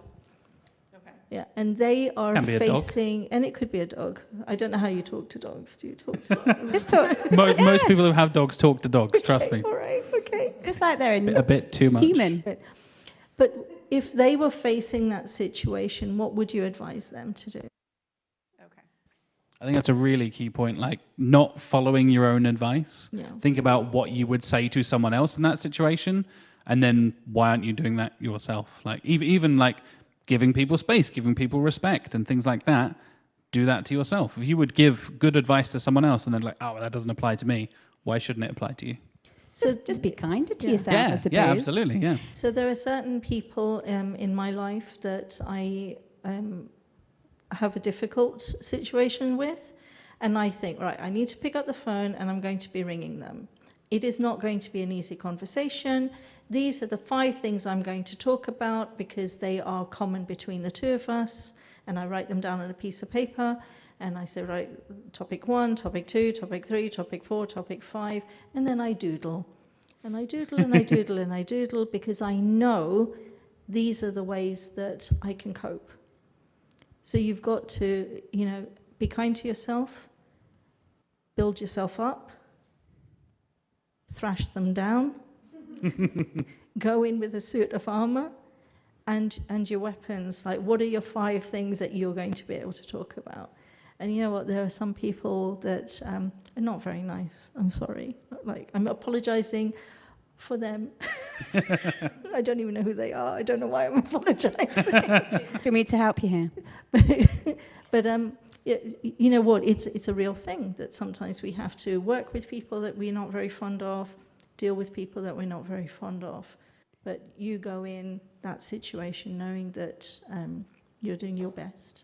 Okay. Yeah, and they are Can be a dog. facing, and it could be a dog. I don't know how you talk to dogs. Do you talk to dogs? Just talk. Most people who have dogs talk to dogs, trust me. All right, okay. Just like they're A bit too much. human. But if they were facing that situation, what would you advise them to do? Okay. I think that's a really key point, like not following your own advice. Yeah. Think about what you would say to someone else in that situation, and then why aren't you doing that yourself? Like even like giving people space, giving people respect and things like that, do that to yourself. If you would give good advice to someone else and then like, oh, that doesn't apply to me, why shouldn't it apply to you? So just be kinder to Yeah. yourself, I suppose. Yeah, absolutely, yeah. So there are certain people in my life that I have a difficult situation with, and I think, right, I need to pick up the phone and I'm going to be ringing them. It is not going to be an easy conversation. These are the 5 things I'm going to talk about because they are common between the two of us, and I write them down on a piece of paper, and I say, right, topic 1, topic 2, topic 3, topic 4, topic 5, and then I doodle. And I doodle and I doodle and I doodle because I know these are the ways that I can cope. So you've got to, be kind to yourself, build yourself up, thrash them down, go in with a suit of armor and your weapons. Like, what are your 5 things that you're going to be able to talk about? And you know what? There are some people that are not very nice. I'm sorry. Like, I'm apologizing for them. I don't even know who they are. I don't know why I'm apologizing. For me to help you here. But you know what? It's a real thing that sometimes we have to work with people that we're not very fond of, deal with people that we're not very fond of. But you go in that situation knowing that you're doing your best.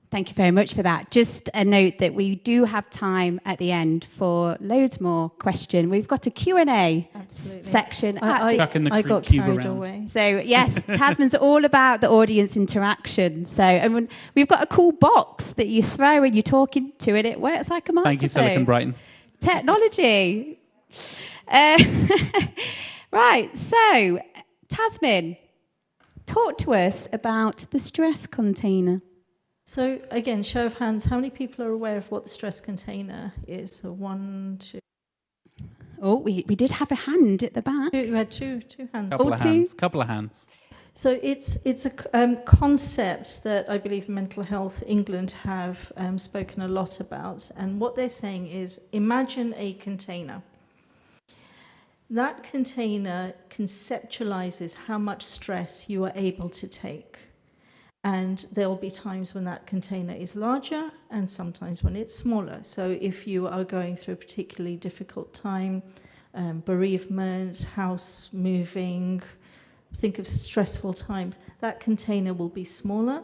Thank you very much for that. Just a note that we do have time at the end for loads more question. We've got a Q&A section. Chucking the I got cube carried around. away. So yes, Tasman's all about the audience interaction. So, and we've got a cool box that you throw and you're talking to it. It works like a microphone. Thank you, Silicon Brighton. Technology. Right, so Tasman, talk to us about the stress container. So again, show of hands, how many people are aware of what the stress container is? So 1, 2. Oh, we did have a hand at the back. You had two hands. Couple of hands. So it's a concept that I believe Mental Health England have spoken a lot about. And what they're saying is, imagine a container. That container conceptualizes how much stress you are able to take. And there will be times when that container is larger and sometimes when it's smaller. So if you are going through a particularly difficult time, bereavement, house moving, think of stressful times, that container will be smaller.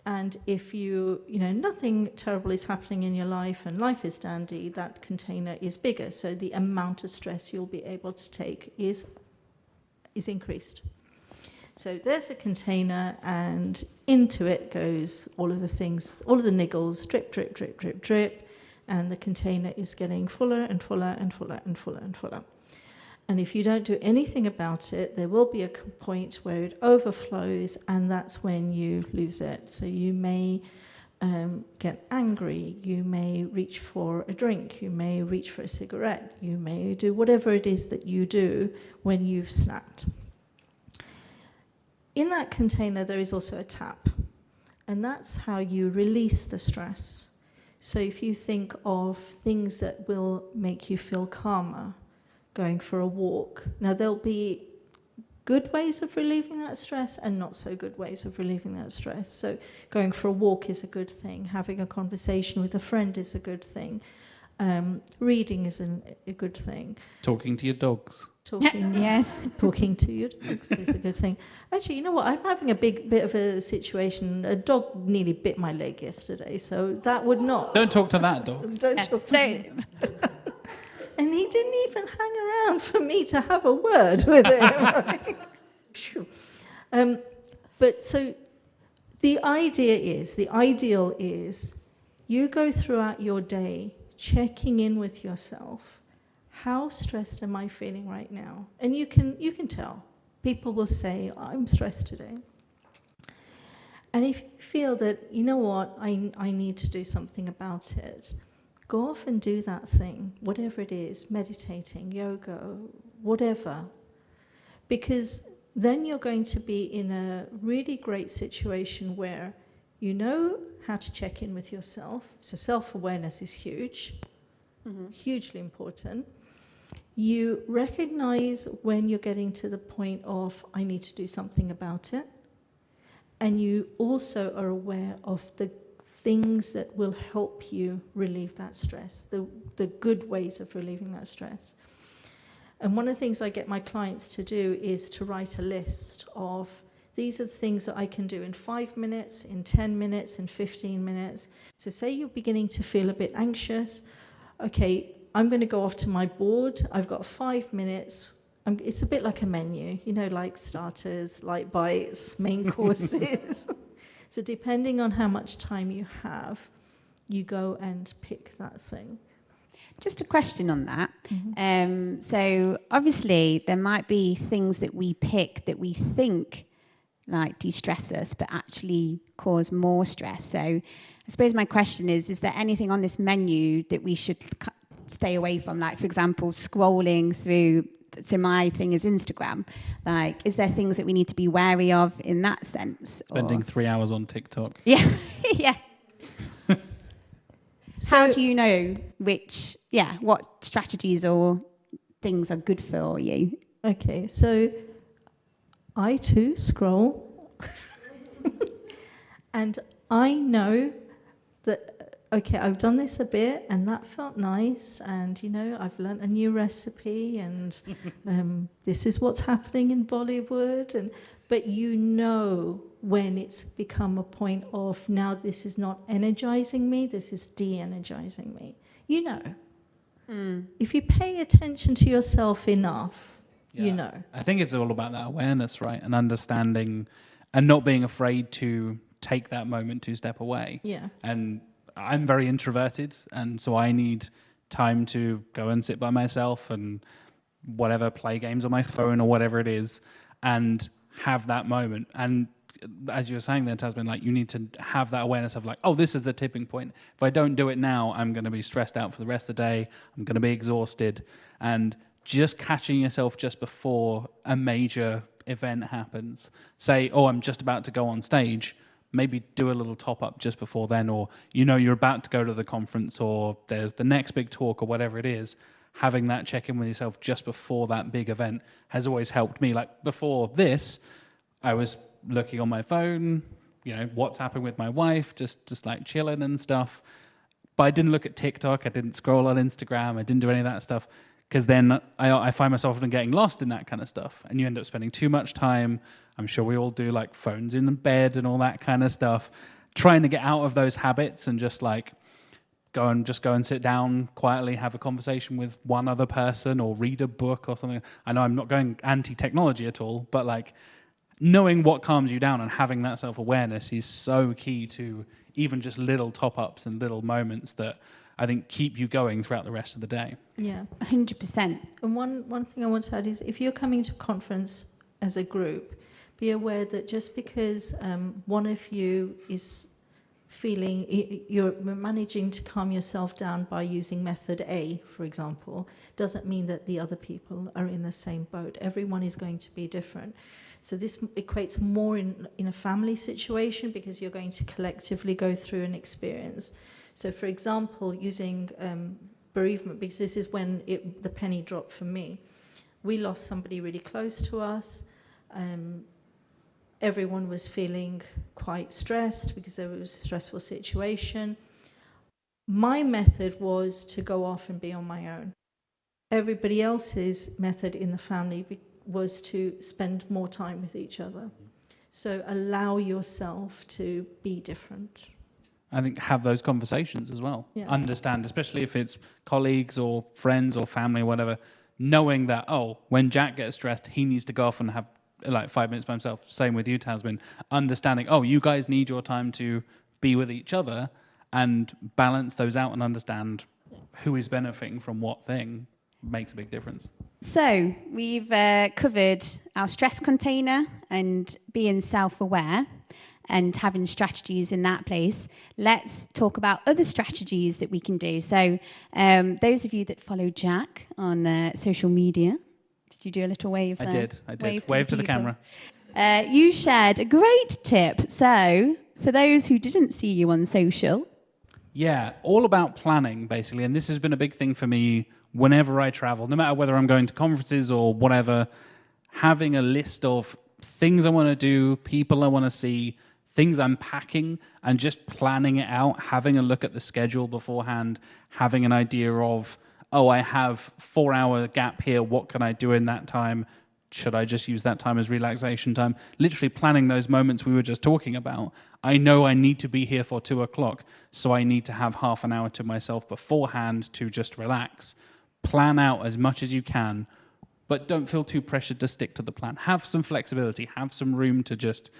And if nothing terrible is happening in your life and life is dandy, that container is bigger. So the amount of stress you'll be able to take is increased. So there's a container, and into it goes all of the things, all of the niggles, drip, drip, drip, drip, drip, and the container is getting fuller and fuller and fuller and fuller and fuller. And if you don't do anything about it, there will be a point where it overflows, and that's when you lose it. So you may get angry, you may reach for a drink, you may reach for a cigarette, you may do whatever it is that you do when you've snapped. In that container, there is also a tap, and that's how you release the stress. So if you think of things that will make you feel calmer, going for a walk. Now, there'll be good ways of relieving that stress and not so good ways of relieving that stress. So going for a walk is a good thing. Having a conversation with a friend is a good thing. Reading is a good thing. Talking to your dogs. Yes. Talking to your dogs is a good thing. Actually, you know what? I'm having a bit of a situation. A dog nearly bit my leg yesterday, so that would not. Don't talk to that dog. Don't talk to him. And he didn't even hang around for me to have a word with him. But so the ideal is you go throughout your day checking in with yourself. How stressed am I feeling right now? And you can tell. People will say, I'm stressed today. And if you feel that, you know what, I need to do something about it, go off and do that thing, whatever it is, meditating, yoga, whatever. Because then you're going to be in a really great situation where you know how to check in with yourself. So self-awareness is huge, hugely important. You recognize when you're getting to the point of, I need to do something about it. And you also are aware of the things that will help you relieve that stress, the good ways of relieving that stress. And one of the things I get my clients to do is to write a list of, these are the things that I can do in 5 minutes, in 10 minutes, in 15 minutes. So say you're beginning to feel a bit anxious. Okay, I'm going to go off to my board. I've got 5 minutes. It's a bit like a menu, like starters, light bites, main courses. So depending on how much time you have, you go and pick that thing. Just a question on that. So obviously there might be things that we pick that we think like de-stress us, but actually cause more stress. So I suppose my question is there anything on this menu that we should stay away from? Like, for example, scrolling through, so my thing is Instagram. Like, is there things that we need to be wary of in that sense? Spending 3 hours on TikTok. Yeah, yeah. So, how do you know what strategies or things are good for you? Okay, so I too scroll. And I know that okay, I've done this a bit and that felt nice, and I've learnt a new recipe, and this is what's happening in Bollywood, but when it's become a point of, now this is not energizing me, this is de-energizing me. If you pay attention to yourself enough, I think it's all about that awareness, right? And understanding and not being afraid to take that moment to step away. Yeah. And I'm very introverted, and so I need time to go and sit by myself and whatever, play games on my phone or whatever it is, and have that moment. And as you were saying there, Tasman, like, you need to have that awareness of like, oh, this is the tipping point. If I don't do it now, I'm going to be stressed out for the rest of the day. I'm going to be exhausted. And just catching yourself just before a major event happens. Say, oh, I'm just about to go on stage. Maybe do a little top up just before then, or you're about to go to the conference, or there's the next big talk, or whatever it is. Having that check in with yourself just before that big event has always helped me. Like, before this, I was looking on my phone, WhatsApping with my wife, just like chilling and stuff. But I didn't look at TikTok. I didn't scroll on Instagram. I didn't do any of that stuff, because then I find myself often getting lost in that kind of stuff, and you end up spending too much time. I'm sure we all do, like phones in bed and all that kind of stuff, trying to get out of those habits and just like go and sit down quietly, have a conversation with one other person, or read a book or something. I know I'm not going anti-technology at all, but like, knowing what calms you down and having that self-awareness is so key to even just little top-ups and little moments that I think keep you going throughout the rest of the day. Yeah. 100%. And one thing I want to add is, if you're coming to a conference as a group, be aware that just because one of you is feeling, you're managing to calm yourself down by using method A, for example, doesn't mean that the other people are in the same boat. Everyone is going to be different. So this equates more in a family situation, because you're going to collectively go through an experience. So, for example, using bereavement, because this is when the penny dropped for me. We lost somebody really close to us. Everyone was feeling quite stressed because there was a stressful situation. My method was to go off and be on my own. Everybody else's method in the family was to spend more time with each other. So allow yourself to be different. I think have those conversations as well. Yeah. Understand, especially if it's colleagues or friends or family or whatever, knowing that, oh, when Jack gets stressed, he needs to go off and have like 5 minutes by himself. Same with you, Tasman. Understanding, oh, you guys need your time to be with each other, and balance those out and understand who is benefiting from what thing makes a big difference. So we've covered our stress container and being self-aware and having strategies in that place. Let's talk about other strategies that we can do. So those of you that follow Jack on social media, did you do a little wave there? I did. Wave to the camera. You shared a great tip. So for those who didn't see you on social. Yeah, all about planning, basically. And this has been a big thing for me whenever I travel, no matter whether I'm going to conferences or whatever, having a list of things I want to do, people I want to see, things I'm packing, and just planning it out, having a look at the schedule beforehand, having an idea of, oh, I have 4-hour gap here, what can I do in that time? Should I just use that time as relaxation time? Literally planning those moments we were just talking about. I know I need to be here for 2:00, so I need to have half an hour to myself beforehand to just relax. Plan out as much as you can, but don't feel too pressured to stick to the plan. Have some flexibility, have some room to just,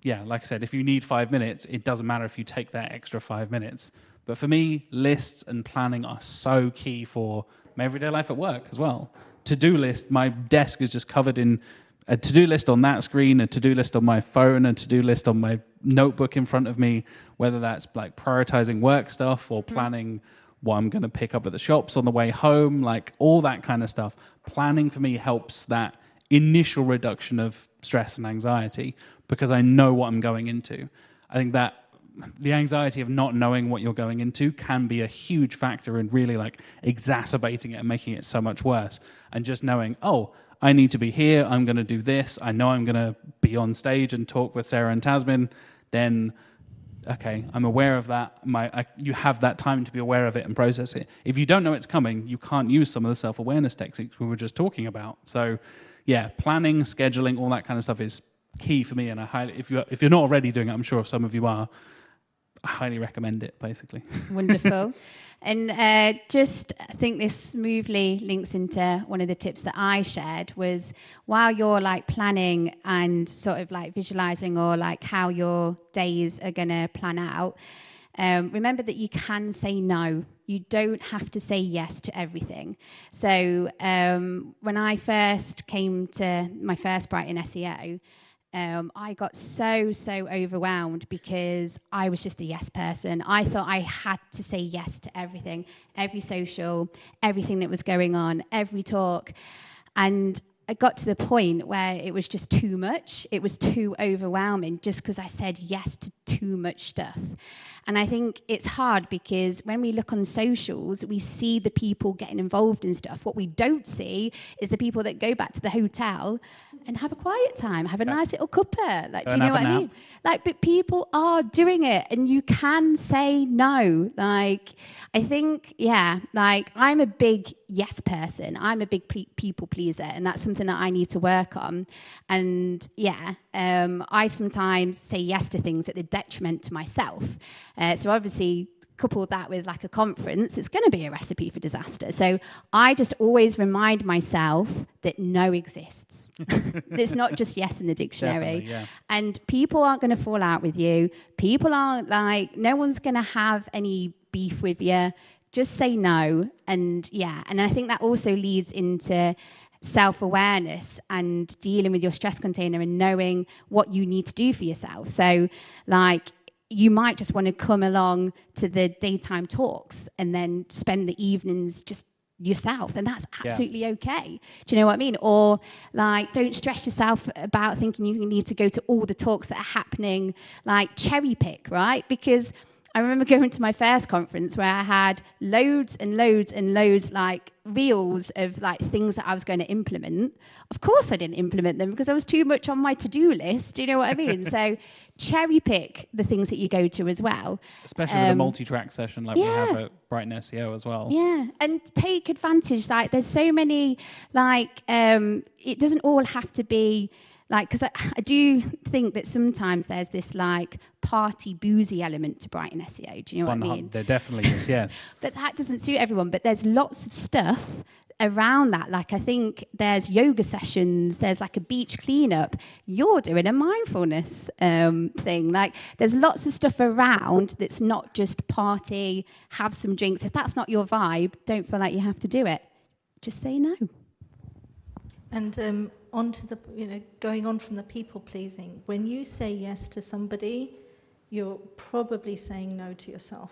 yeah, like I said, if you need 5 minutes, it doesn't matter if you take that extra 5 minutes. But for me, lists and planning are so key for my everyday life at work as well. To-do list, my desk is just covered in a to-do list on that screen, a to-do list on my phone, a to-do list on my notebook in front of me, whether that's like prioritizing work stuff or planning what I'm going to pick up at the shops on the way home, like all that kind of stuff. Planning for me helps that initial reduction of stress and anxiety, because I know what I'm going into. I think that the anxiety of not knowing what you're going into can be a huge factor in really like exacerbating it and making it so much worse. And just knowing, oh, I need to be here, I'm going to do this, I know I'm going to be on stage and talk with Sarah and Tasman, then okay, I'm aware of that. You have that time to be aware of it and process it. If you don't know it's coming, you can't use some of the self-awareness techniques we were just talking about. So, yeah, planning, scheduling, all that kind of stuff is key for me. And if you're not already doing it, I'm sure some of you are, I highly recommend it, basically. Wonderful. And just I think this smoothly links into one of the tips that I shared was while you're like planning and sort of like visualizing or like how your days are going to plan out, remember that you can say no. You don't have to say yes to everything. So when I first came to my first Brighton SEO, I got so overwhelmed because I was just a yes person. I thought I had to say yes to everything, every social, everything that was going on, every talk. And I got to the point where it was just too much. It was too overwhelming just because I said yes to too much stuff. And I think it's hard because when we look on socials, we see the people getting involved in stuff. What we don't see is the people that go back to the hotel and have a quiet time, have a nice little cuppa. Like, do you know what I mean? Like, but people are doing it, and you can say no. Like, I think, yeah, like I'm a big yes person. I'm a big people pleaser, and that's something that I need to work on. And yeah, I sometimes say yes to things at the detriment to myself. So obviously, couple that with like a conference, it's going to be a recipe for disaster. So I just always remind myself that no exists. It's not just yes in the dictionary. Yeah. And people aren't going to fall out with you. People aren't like, no one's going to have any beef with you. Just say no. And yeah, and I think that also leads into self-awareness and dealing with your stress container and knowing what you need to do for yourself. So like, you might just want to come along to the daytime talks and then spend the evenings just yourself, and that's absolutely okay. Do you know what I mean? Or like, don't stress yourself about thinking you need to go to all the talks that are happening, like cherry pick, right? Because I remember going to my first conference where I had loads and loads and loads like reels of like things that I was going to implement. Of course I didn't implement them because I was too much on my to-do list. Do you know what I mean? So cherry pick the things that you go to as well. Especially with a multi-track session like we have at Brighton SEO as well. Yeah, and take advantage. Like there's so many, like it doesn't all have to be like, because I do think that sometimes there's this like party boozy element to Brighton SEO. Do you know what I mean? There definitely is, yes. But that doesn't suit everyone. But there's lots of stuff around that. Like I think there's yoga sessions, there's like a beach cleanup. You're doing a mindfulness thing. Like there's lots of stuff around that's not just party, have some drinks. If that's not your vibe, don't feel like you have to do it. Just say no. And onto the, going on from the people pleasing, when you say yes to somebody, you're probably saying no to yourself.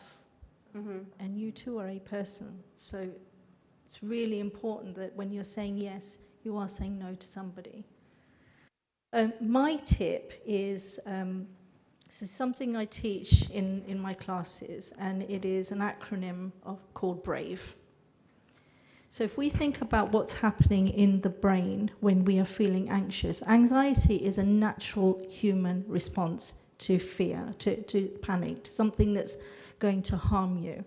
Mm-hmm. And you too are a person. So it's really important that when you're saying yes, you are saying no to somebody. My tip is, this is something I teach in my classes, and it is an acronym called BRAVE. So if we think about what's happening in the brain when we are feeling anxious, anxiety is a natural human response to fear, to panic, to something that's going to harm you.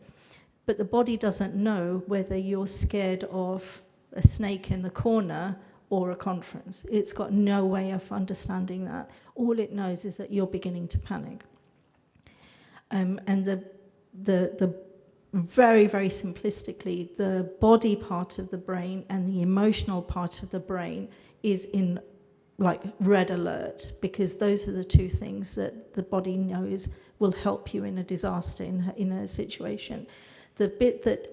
But the body doesn't know whether you're scared of a snake in the corner or a conference. It's got no way of understanding that. All it knows is that you're beginning to panic. And the very, very simplistically, the body part of the brain and the emotional part of the brain is in like red alert, because those are the two things that the body knows will help you in a disaster, in a situation. The bit that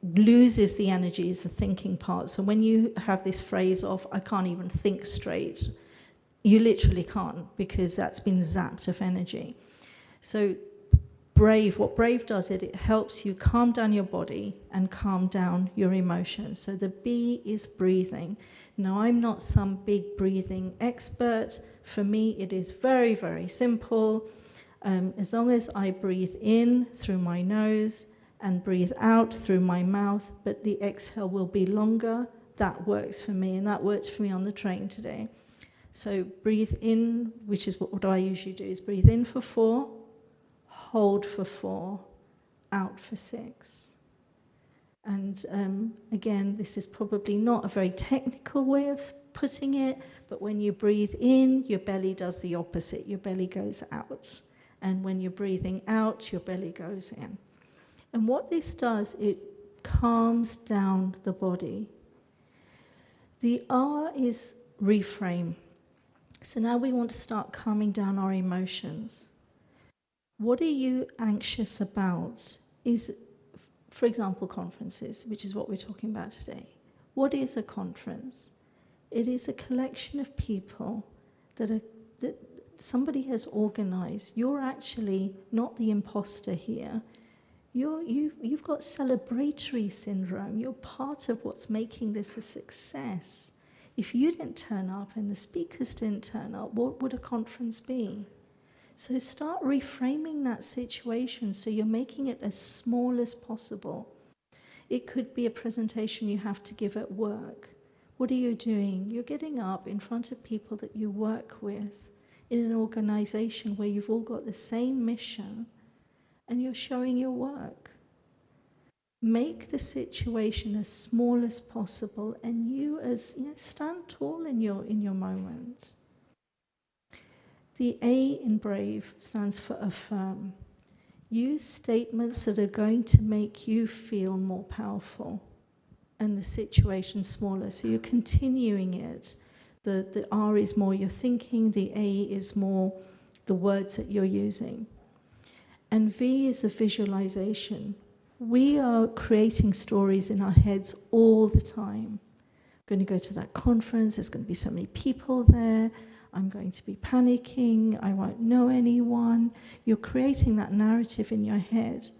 loses the energy is the thinking part. So when you have this phrase of, I can't even think straight, you literally can't, because that's been zapped of energy. So what Brave does, it helps you calm down your body and calm down your emotions. So the B is breathing. Now, I'm not some big breathing expert. For me, it is very, very simple. As long as I breathe in through my nose and breathe out through my mouth, but the exhale will be longer, that works for me, and that worked for me on the train today. So breathe in, which is what I usually do, is breathe in for 4, hold for 4, out for 6. And again, this is probably not a very technical way of putting it, but when you breathe in, your belly does the opposite. Your belly goes out. And when you're breathing out, your belly goes in. And what this does, it calms down the body. The R is reframe. So now we want to start calming down our emotions. What are you anxious about? Is, for example, conferences, which is what we're talking about today. What is a conference? It is a collection of people that somebody has organized. You're actually not the imposter here. You've got celebratory syndrome. You're part of what's making this a success. If you didn't turn up and the speakers didn't turn up, what would a conference be? So start reframing that situation so you're making it as small as possible. It could be a presentation you have to give at work. What are you doing? You're getting up in front of people that you work with in an organization where you've all got the same mission, and you're showing your work. Make the situation as small as possible, and stand tall in your moment. The A in brave stands for affirm. Use statements that are going to make you feel more powerful and the situation smaller. So you're continuing it. The R is more your thinking, the A is more the words that you're using. And V is a visualization. We are creating stories in our heads all the time. I'm going to go to that conference, there's going to be so many people there, I'm going to be panicking, I won't know anyone. You're creating that narrative in your head.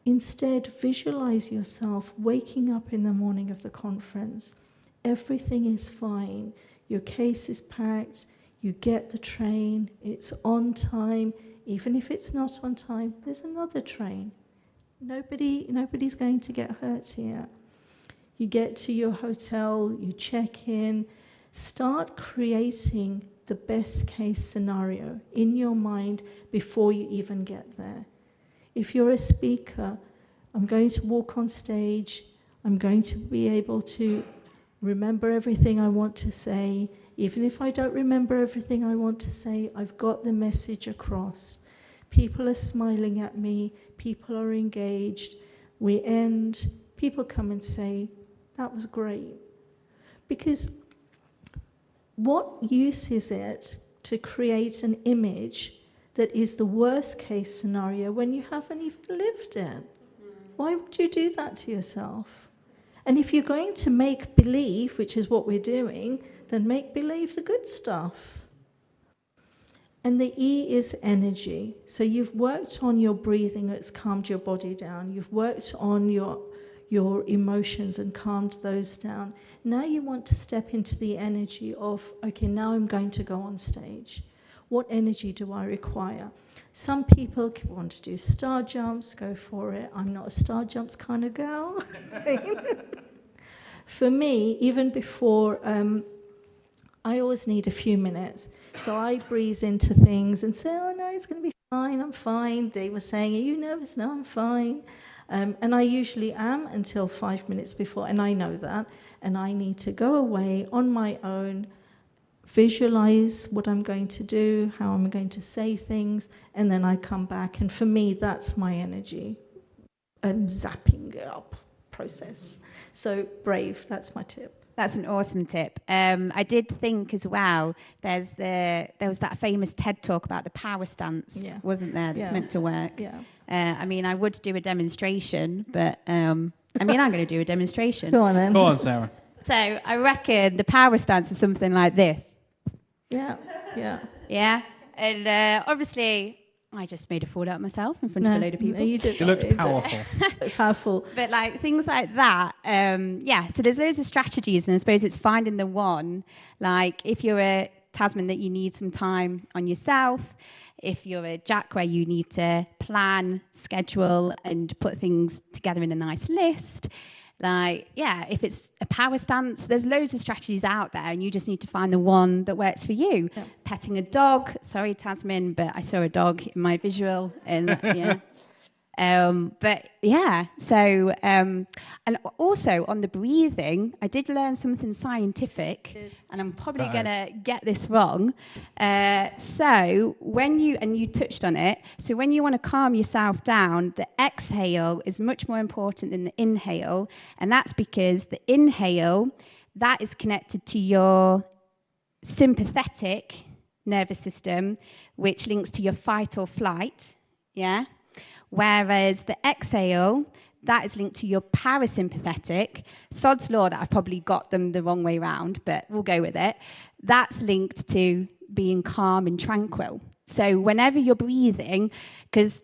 Instead, visualize yourself waking up in the morning of the conference. Everything is fine. Your case is packed. You get the train. It's on time. Even if it's not on time, there's another train. Nobody's going to get hurt here. You get to your hotel. You check in. Start creating the best case scenario in your mind before you even get there. If you're a speaker, I'm going to walk on stage, I'm going to be able to remember everything I want to say. Even if I don't remember everything I want to say, I've got the message across. People are smiling at me, people are engaged. We end, people come and say, that was great. Because what use is it to create an image that is the worst case scenario when you haven't even lived it? Why would you do that to yourself? And if you're going to make believe, which is what we're doing, then make believe the good stuff. And the E is energy. So you've worked on your breathing, it's calmed your body down. You've worked on your emotions and calmed those down. Now you want to step into the energy of, okay, now I'm going to go on stage. What energy do I require? Some people want to do star jumps, go for it. I'm not a star jumps kind of girl. For me, even before, I always need a few minutes. So I breeze into things and say, oh no, it's going to be fine, I'm fine. They were saying, are you nervous? No, I'm fine. And I usually am until 5 minutes before, and I know that. And I need to go away on my own, visualize what I'm going to do, how I'm going to say things, and then I come back. And for me, that's my energy. Zapping up process. So brave, that's my tip. That's an awesome tip. I did think as well, there was that famous TED talk about the power stance, wasn't there, that's meant to work. Yeah. I mean, I would do a demonstration, but I'm going to do a demonstration. Go on then. Go on, Sarah. So I reckon the power stance is something like this. Yeah, yeah. Yeah? And obviously, I just made a fool out of myself in front of a load of people. No, you did. You looked powerful. Powerful. But like things like that, so there's loads of strategies, and I suppose it's finding the one, like if you're a Tasman that you need some time on yourself, if you're a Jack where you need to plan, schedule, and put things together in a nice list, Like, yeah, if it's a power stance, there's loads of strategies out there, and you just need to find the one that works for you. Yeah. Petting a dog, sorry, Tasmin, but I saw a dog in my visual, and yeah. But yeah, so, and also on the breathing, I did learn something scientific, and I'm probably going to get this wrong. So when you touched on it, so when you want to calm yourself down, the exhale is much more important than the inhale. And that's because the inhale, that is connected to your sympathetic nervous system, which links to your fight or flight. Yeah. Whereas the exhale, that is linked to your parasympathetic. Sod's law that I've probably got them the wrong way round, but we'll go with it. That's linked to being calm and tranquil. So whenever you're breathing, because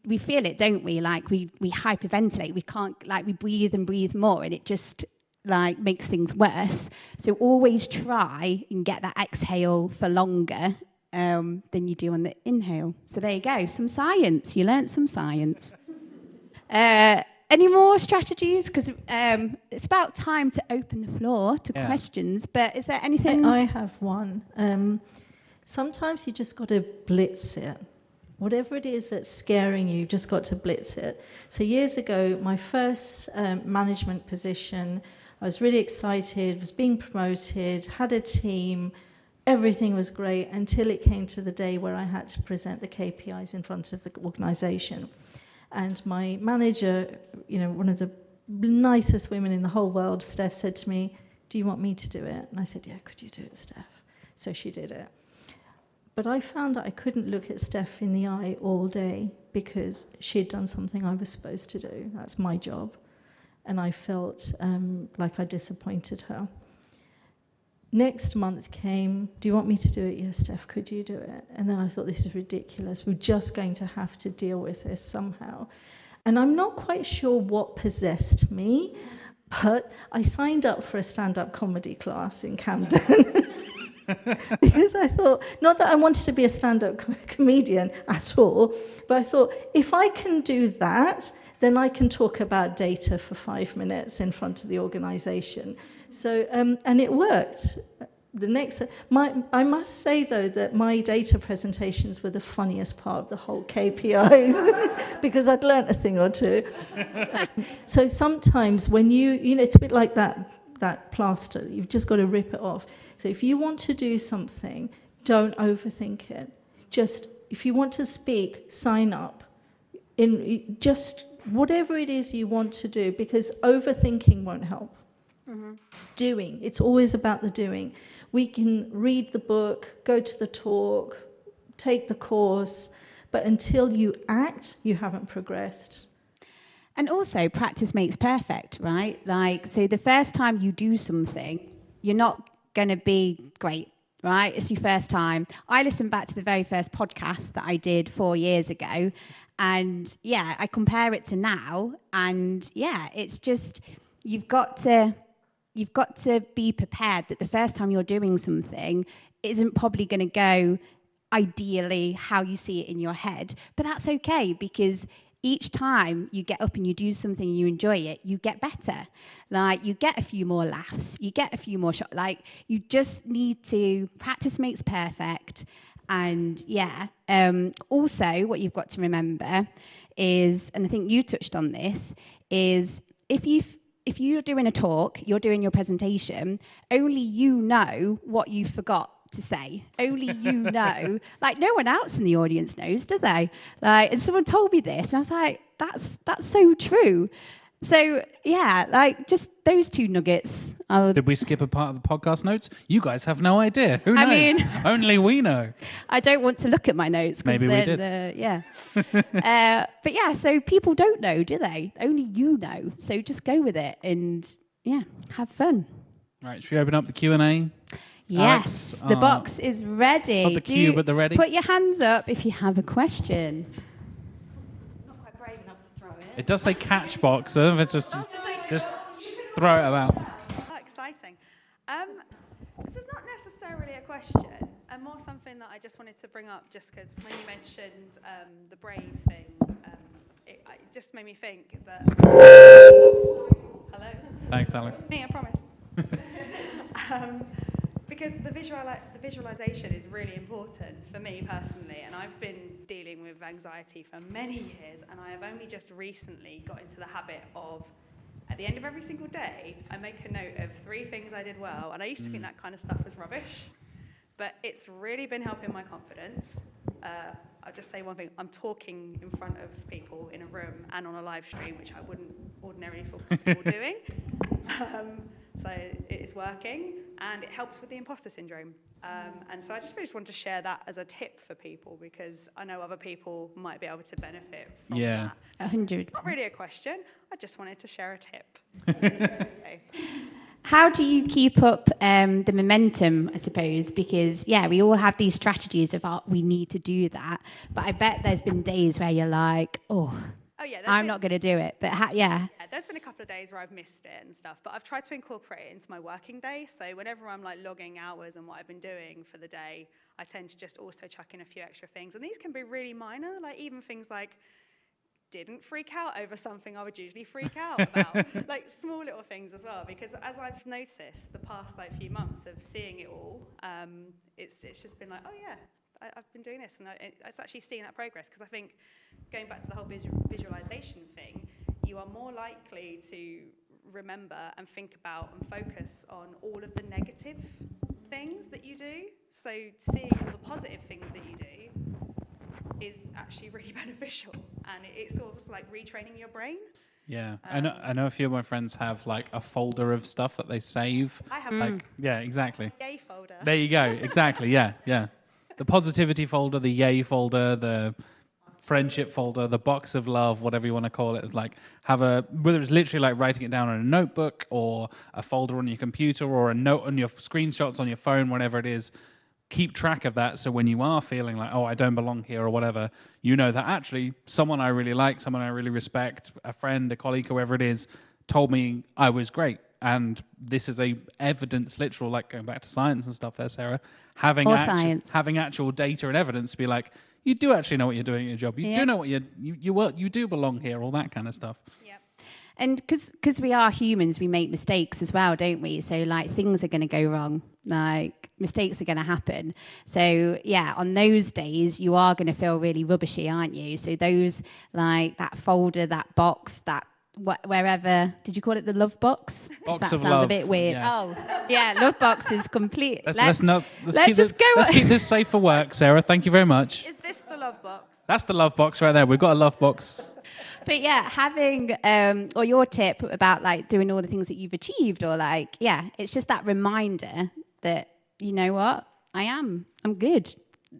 we feel it, don't we? Like we hyperventilate. We can't, like we breathe and breathe more, and it just like makes things worse. So always try and get that exhale for longer than you do on the inhale. So there you go, some science. You learnt some science. Any more strategies? Because it's about time to open the floor to questions. But is there anything? I have one. Sometimes you just got to blitz it. Whatever it is that's scaring you, you've just got to blitz it. So years ago, my first management position, I was really excited, was being promoted, had a team. Everything was great until it came to the day where I had to present the KPIs in front of the organisation. And my manager, you know, one of the nicest women in the whole world, Steph, said to me, "Do you want me to do it?" And I said, "Yeah, could you do it, Steph?" So she did it. But I found that I couldn't look at Steph in the eye all day because she had done something I was supposed to do. That's my job. And I felt like I disappointed her. Next month came, "Do you want me to do it?" "Yes, Steph, could you do it?" And then I thought, this is ridiculous. We're just going to have to deal with this somehow. And I'm not quite sure what possessed me, but I signed up for a stand-up comedy class in Camden. Because I thought, not that I wanted to be a stand-up comedian at all, but I thought, if I can do that, then I can talk about data for 5 minutes in front of the organisation. So, and it worked. I must say, though, that my data presentations were the funniest part of the whole KPIs because I'd learnt a thing or two. So sometimes when you know, it's a bit like that plaster. You've just got to rip it off. So if you want to do something, don't overthink it. Just, if you want to speak, sign up. In just whatever it is you want to do, because overthinking won't help. Mm-hmm. Doing. It's always about the doing. We can read the book, go to the talk, take the course, but until you act, you haven't progressed. And also, practice makes perfect, right? Like, so the first time you do something, you're not going to be great, right? It's your first time. I listened back to the very first podcast that I did 4 years ago, and yeah, I compare it to now, and yeah, it's just, you've got to be prepared that the first time you're doing something isn't probably going to go ideally how you see it in your head, but that's okay, because each time you get up and you do something and you enjoy it, you get better. Like, you get a few more laughs, you get a few more shots. Like, you just need to, practice makes perfect. And yeah, also what you've got to remember is, and I think you touched on this, is if you're doing a talk, you're doing your presentation, only you know what you forgot to say. Only you know. Like, no one else in the audience knows, do they? Like, and someone told me this, and I was like, that's so true. So yeah, like, just those two nuggets. Did we skip a part of the podcast notes? You guys have no idea. Who knows? I mean, only we know. I don't want to look at my notes. Maybe then, we did. Yeah. But yeah, so people don't know, do they? Only you know. So just go with it and yeah, have fun. Right, should we open up the Q&A? Yes, the box is ready. Not the queue, but the ready. Put your hands up if you have a question. Not quite brave enough to throw it. It does say catch box, so just throw it about. Oh, exciting. This is not necessarily a question, and more something that I just wanted to bring up, just because when you mentioned the brain thing, it just made me think that... Hello. Thanks, Alex. Me, I promise. Because the visualization is really important for me personally, and I've been dealing with anxiety for many years, and I have only just recently got into the habit of, at the end of every single day, I make a note of 3 things I did well, and I used to think that kind of stuff was rubbish, but it's really been helping my confidence. I'll just say one thing, I'm talking in front of people in a room and on a live stream, which I wouldn't ordinarily feel comfortable doing. So it is working, and it helps with the imposter syndrome. And so I just really wanted to share that as a tip for people, because I know other people might be able to benefit from that. 100. Not really a question, I just wanted to share a tip. Okay. How do you keep up the momentum, I suppose? Because, yeah, we all have these strategies of, we need to do that. But I bet there's been days where you're like, I'm not going to do it. But, there's been a couple of days where I've missed it and stuff. But I've tried to incorporate it into my working day. So whenever I'm, like, logging hours and what I've been doing for the day, I tend to just also chuck in a few extra things. And these can be really minor, like even things like, didn't freak out over something I would usually freak out about. Like small little things as well, because as I've noticed the past few months of seeing it all, it's just been like, oh yeah, I've been doing this, and it's actually seeing that progress, because I think going back to the whole visualization thing, you are more likely to remember and think about and focus on all of the negative things that you do. So seeing all the positive things that you do is actually really beneficial, and it's sort of like retraining your brain. Yeah, I know a few of my friends have like a folder of stuff that they save. I have like, yeah, exactly. Yay folder. There you go, exactly, yeah. The positivity folder, the yay folder, the friendship folder, the box of love, whatever you want to call it. Like whether it's literally like writing it down on a notebook or a folder on your computer or a note on your screenshots on your phone, whatever it is. Keep track of that, so when you are feeling like, I don't belong here or whatever, you know that actually someone I really like, someone I really respect, a friend, a colleague, whoever it is, told me I was great. And this is a evidence, literal, like going back to science and stuff there, Sarah, having actual data and evidence to be like, you do actually know what you're doing in your job. You do know what you do belong here, all that kind of stuff. Yeah. And because we are humans, we make mistakes as well, don't we? So, like, things are going to go wrong. Like, mistakes are going to happen. So, yeah, on those days, you are going to feel really rubbishy, aren't you? So those, like, that folder, that box, that wherever, did you call it the love box? Box that of sounds love. A bit weird. Yeah. Oh, yeah, love box is complete. Let's keep this safe for work, Sarah. Thank you very much. Is this the love box? That's the love box right there. We've got a love box. But yeah, having, or your tip about like doing all the things that you've achieved, or like, yeah, it's just that reminder that, you know what, I'm good.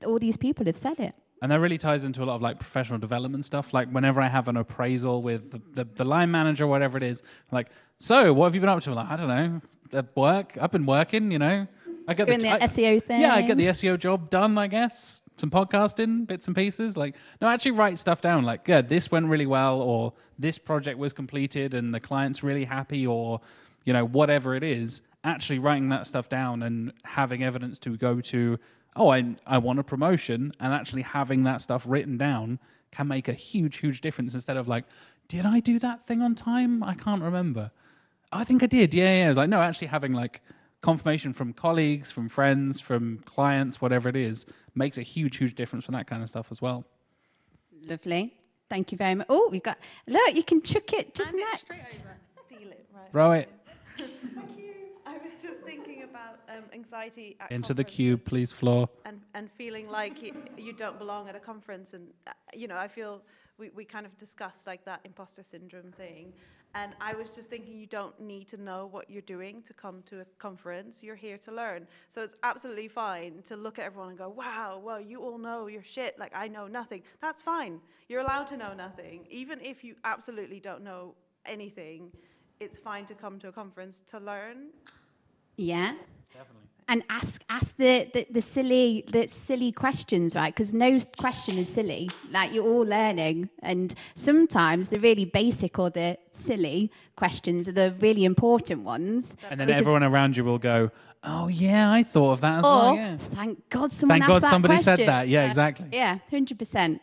All these people have said it. And that really ties into a lot of like professional development stuff. Like whenever I have an appraisal with the line manager, whatever it is, like, so what have you been up to? Like, I don't know, at work. I've been working, you know. I get doing the SEO thing. Yeah, I get the SEO job done, I guess. Some podcasting, bits and pieces. Like, no, actually write stuff down. Like, yeah, this went really well, or this project was completed and the client's really happy, or, you know, whatever it is. Actually writing that stuff down and having evidence to go to, I want a promotion, and actually having that stuff written down can make a huge, huge difference, instead of like, did I do that thing on time? I can't remember. I think I did. Yeah. It's like, no, actually having like confirmation from colleagues, from friends, from clients, whatever it is, makes a huge, huge difference from that kind of stuff as well. Lovely. Thank you very much. Oh, we've got, look, you can chuck it just next. Steal it, right? Throw it. Thank you. I was just thinking about anxiety at Into the cube, please, Flo. And feeling like you don't belong at a conference. And, you know, I feel we kind of discussed like that imposter syndrome thing. And I was just thinking, you don't need to know what you're doing to come to a conference. You're here to learn. So it's absolutely fine to look at everyone and go, wow, well, you all know your shit. Like, I know nothing. That's fine. You're allowed to know nothing. Even if you absolutely don't know anything, it's fine to come to a conference to learn. Yeah. Definitely. And ask the silly questions, right? Because no question is silly. Like, you're all learning, and sometimes the really basic or the silly questions are the really important ones. And then everyone around you will go, "Oh yeah, I thought of that as well." Yeah. Thank God someone asked that question. Thank God somebody said that. Yeah, exactly. Yeah, 100%.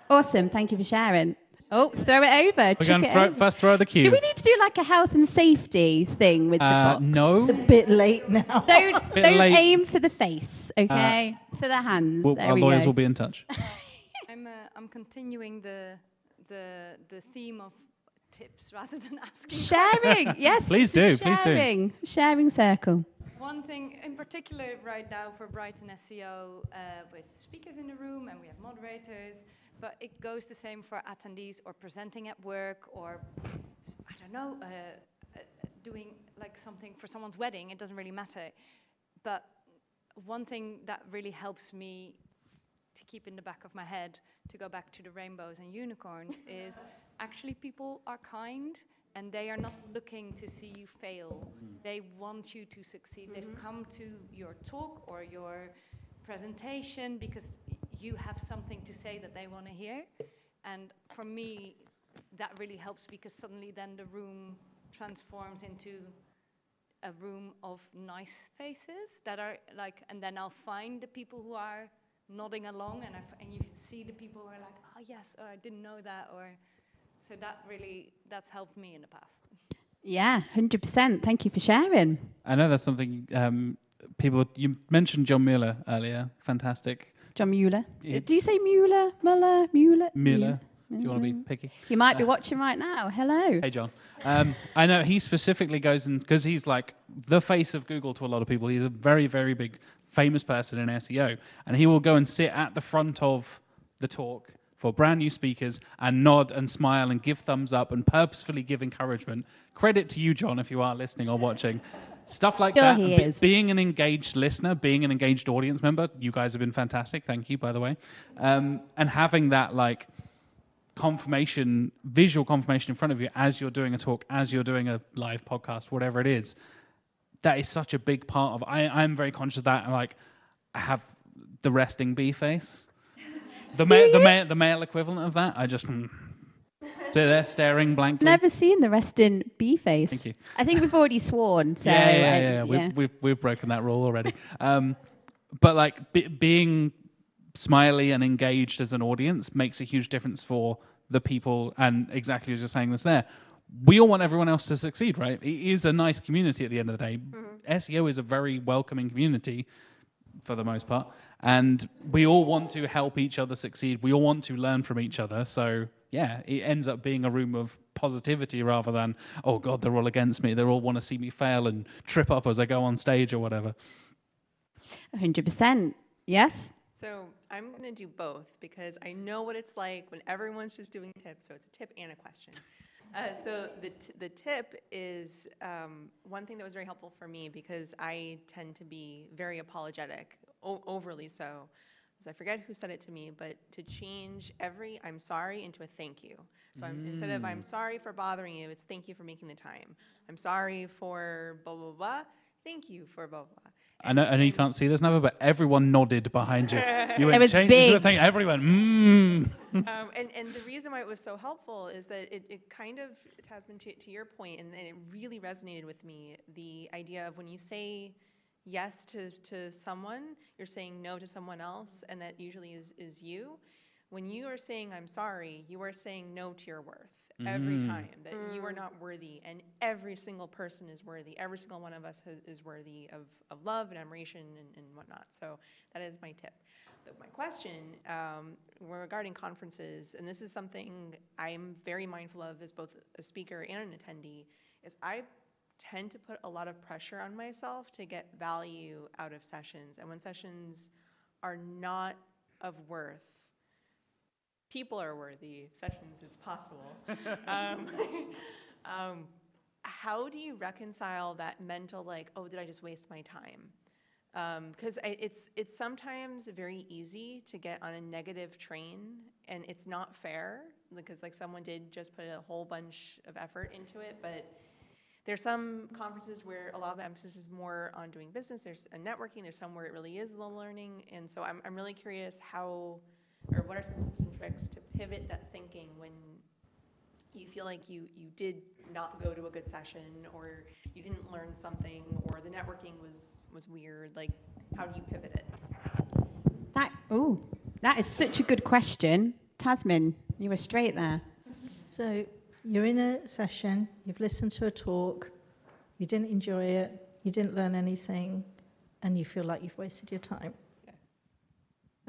Awesome. Thank you for sharing. Oh, throw it over. We're going to first throw the Do cube. we need to do like a health and safety thing with the box? No. A bit late now. Don't late. aim for the face, okay? For the hands. There Our we lawyers go. will be in touch. I'm continuing the theme of tips rather than asking. Sharing, yes. Please do, please do. Sharing circle. One thing in particular right now for Brighton SEO, with speakers in the room and we have moderators, but it goes the same for attendees or presenting at work or, I don't know, doing like something for someone's wedding. It doesn't really matter. But one thing that really helps me to keep in the back of my head, to go back to the rainbows and unicorns, is actually people are kind and they are not looking to see you fail. They want you to succeed. They've come to your talk or your presentation because you have something to say that they want to hear. And for me, that really helps because suddenly then the room transforms into a room of nice faces that are like, and then I'll find the people who are nodding along and you see the people who are like, oh yes, or I didn't know that, or so that's helped me in the past. Yeah, 100%. Thank you for sharing. I know that's something you mentioned John Mueller earlier. Fantastic. John Mueller. Yeah. Do you say Mueller? Mueller? Mueller, if you want to be picky. You might be watching right now. Hello. Hey, John. I know he specifically goes in, because he's like the face of Google to a lot of people. He's a very, very big, famous person in SEO. And he will go and sit at the front of the talk for brand new speakers and nod and smile and give thumbs up and purposefully give encouragement. Credit to you, John, if you are listening or watching. Stuff like that. He is. Being an engaged listener, being an engaged audience member. You guys have been fantastic. Thank you, by the way. And having that like confirmation, visual confirmation in front of you as you're doing a talk, as you're doing a live podcast, whatever it is. That is such a big part of. I'm very conscious of that. Like, I have the resting bee face. The male equivalent of that. I just sit there staring blankly. Never seen the resting bee face. Thank you. I think we've already sworn. So Yeah. We've broken that rule already. But like being smiley and engaged as an audience makes a huge difference for the people. And exactly as you're saying this there, we all want everyone else to succeed, right? It is a nice community at the end of the day. SEO is a very welcoming community for the most part. And we all want to help each other succeed. We all want to learn from each other. So, yeah, it ends up being a room of positivity rather than, oh, God, they're all against me. They all want to see me fail and trip up as I go on stage or whatever. 100%. Yes? So I'm going to do both because I know what it's like when everyone's just doing tips. So it's a tip and a question. So the tip is one thing that was very helpful for me because I tend to be very apologetic, overly so. Because I forget who said it to me, but to change every I'm sorry into a thank you. So instead of I'm sorry for bothering you, it's thank you for making the time. I'm sorry for blah, blah, blah. Thank you for blah, blah. I know you can't see this now, but everyone nodded behind you. You went It was big. Thing, everyone, And the reason why it was so helpful is that it kind of, Tasman, to your point, and it really resonated with me, the idea of when you say yes to someone, you're saying no to someone else, and that usually is you. When you are saying I'm sorry, you are saying no to your worth every time, that you are not worthy, and every single person is worthy. Every single one of us is worthy of love and admiration and whatnot. So that is my tip. My question regarding conferences, and this is something I'm very mindful of as both a speaker and an attendee, is I tend to put a lot of pressure on myself to get value out of sessions. And when sessions are not of worth, people are worthy, sessions is possible. How do you reconcile that mental, like, oh, did I just waste my time? Because it's sometimes very easy to get on a negative train, and it's not fair, because like someone did just put a whole bunch of effort into it, but there's some conferences where a lot of the emphasis is more on doing business, there's a networking, there's some where it really is the learning, and so I'm really curious what are some tips and tricks to pivot that thinking when you feel like you did not go to a good session, or you didn't learn something, or the networking was weird. Like, how do you pivot it? That is such a good question. Tasman, you were straight there. So you're in a session, you've listened to a talk, you didn't enjoy it, you didn't learn anything, and you feel like you've wasted your time. Yeah.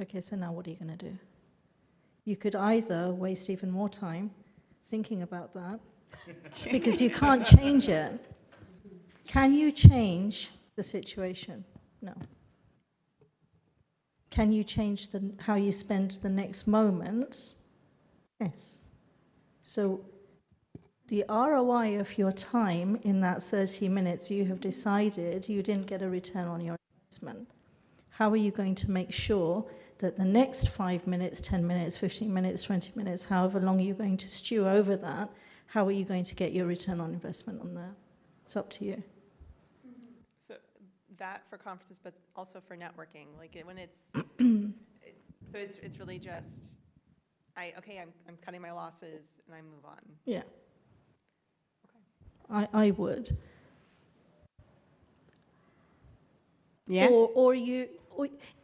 Okay, so now what are you going to do? You could either waste even more time thinking about that, because you can't change it. Can you change the situation? No. Can you change how you spend the next moment? Yes. So the ROI of your time in that 30 minutes, you have decided you didn't get a return on your investment. How are you going to make sure that the next 5 minutes, 10 minutes, 15 minutes, 20 minutes, however long you're going to stew over that, how are you going to get your return on investment on that? It's up to you. So that for conferences, but also for networking, like when it's, so it's really just, I'm cutting my losses and I move on. Yeah. Okay. I would. Yeah.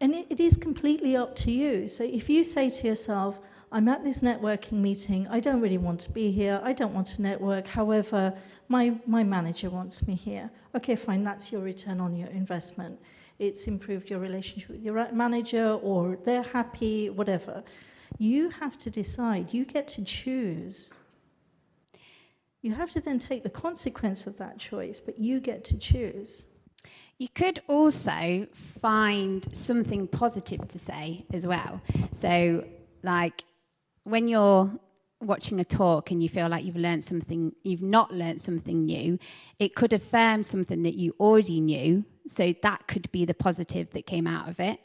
And it is completely up to you. So if you say to yourself, I'm at this networking meeting, I don't really want to be here, I don't want to network, however, my manager wants me here. Okay, fine, that's your return on your investment. It's improved your relationship with your manager, or they're happy, whatever. You have to decide, you get to choose. You have to then take the consequence of that choice, but you get to choose. You could also find something positive to say as well. So, like, when you're watching a talk and you feel like you've not learned something new, it could affirm something that you already knew. So that could be the positive that came out of it.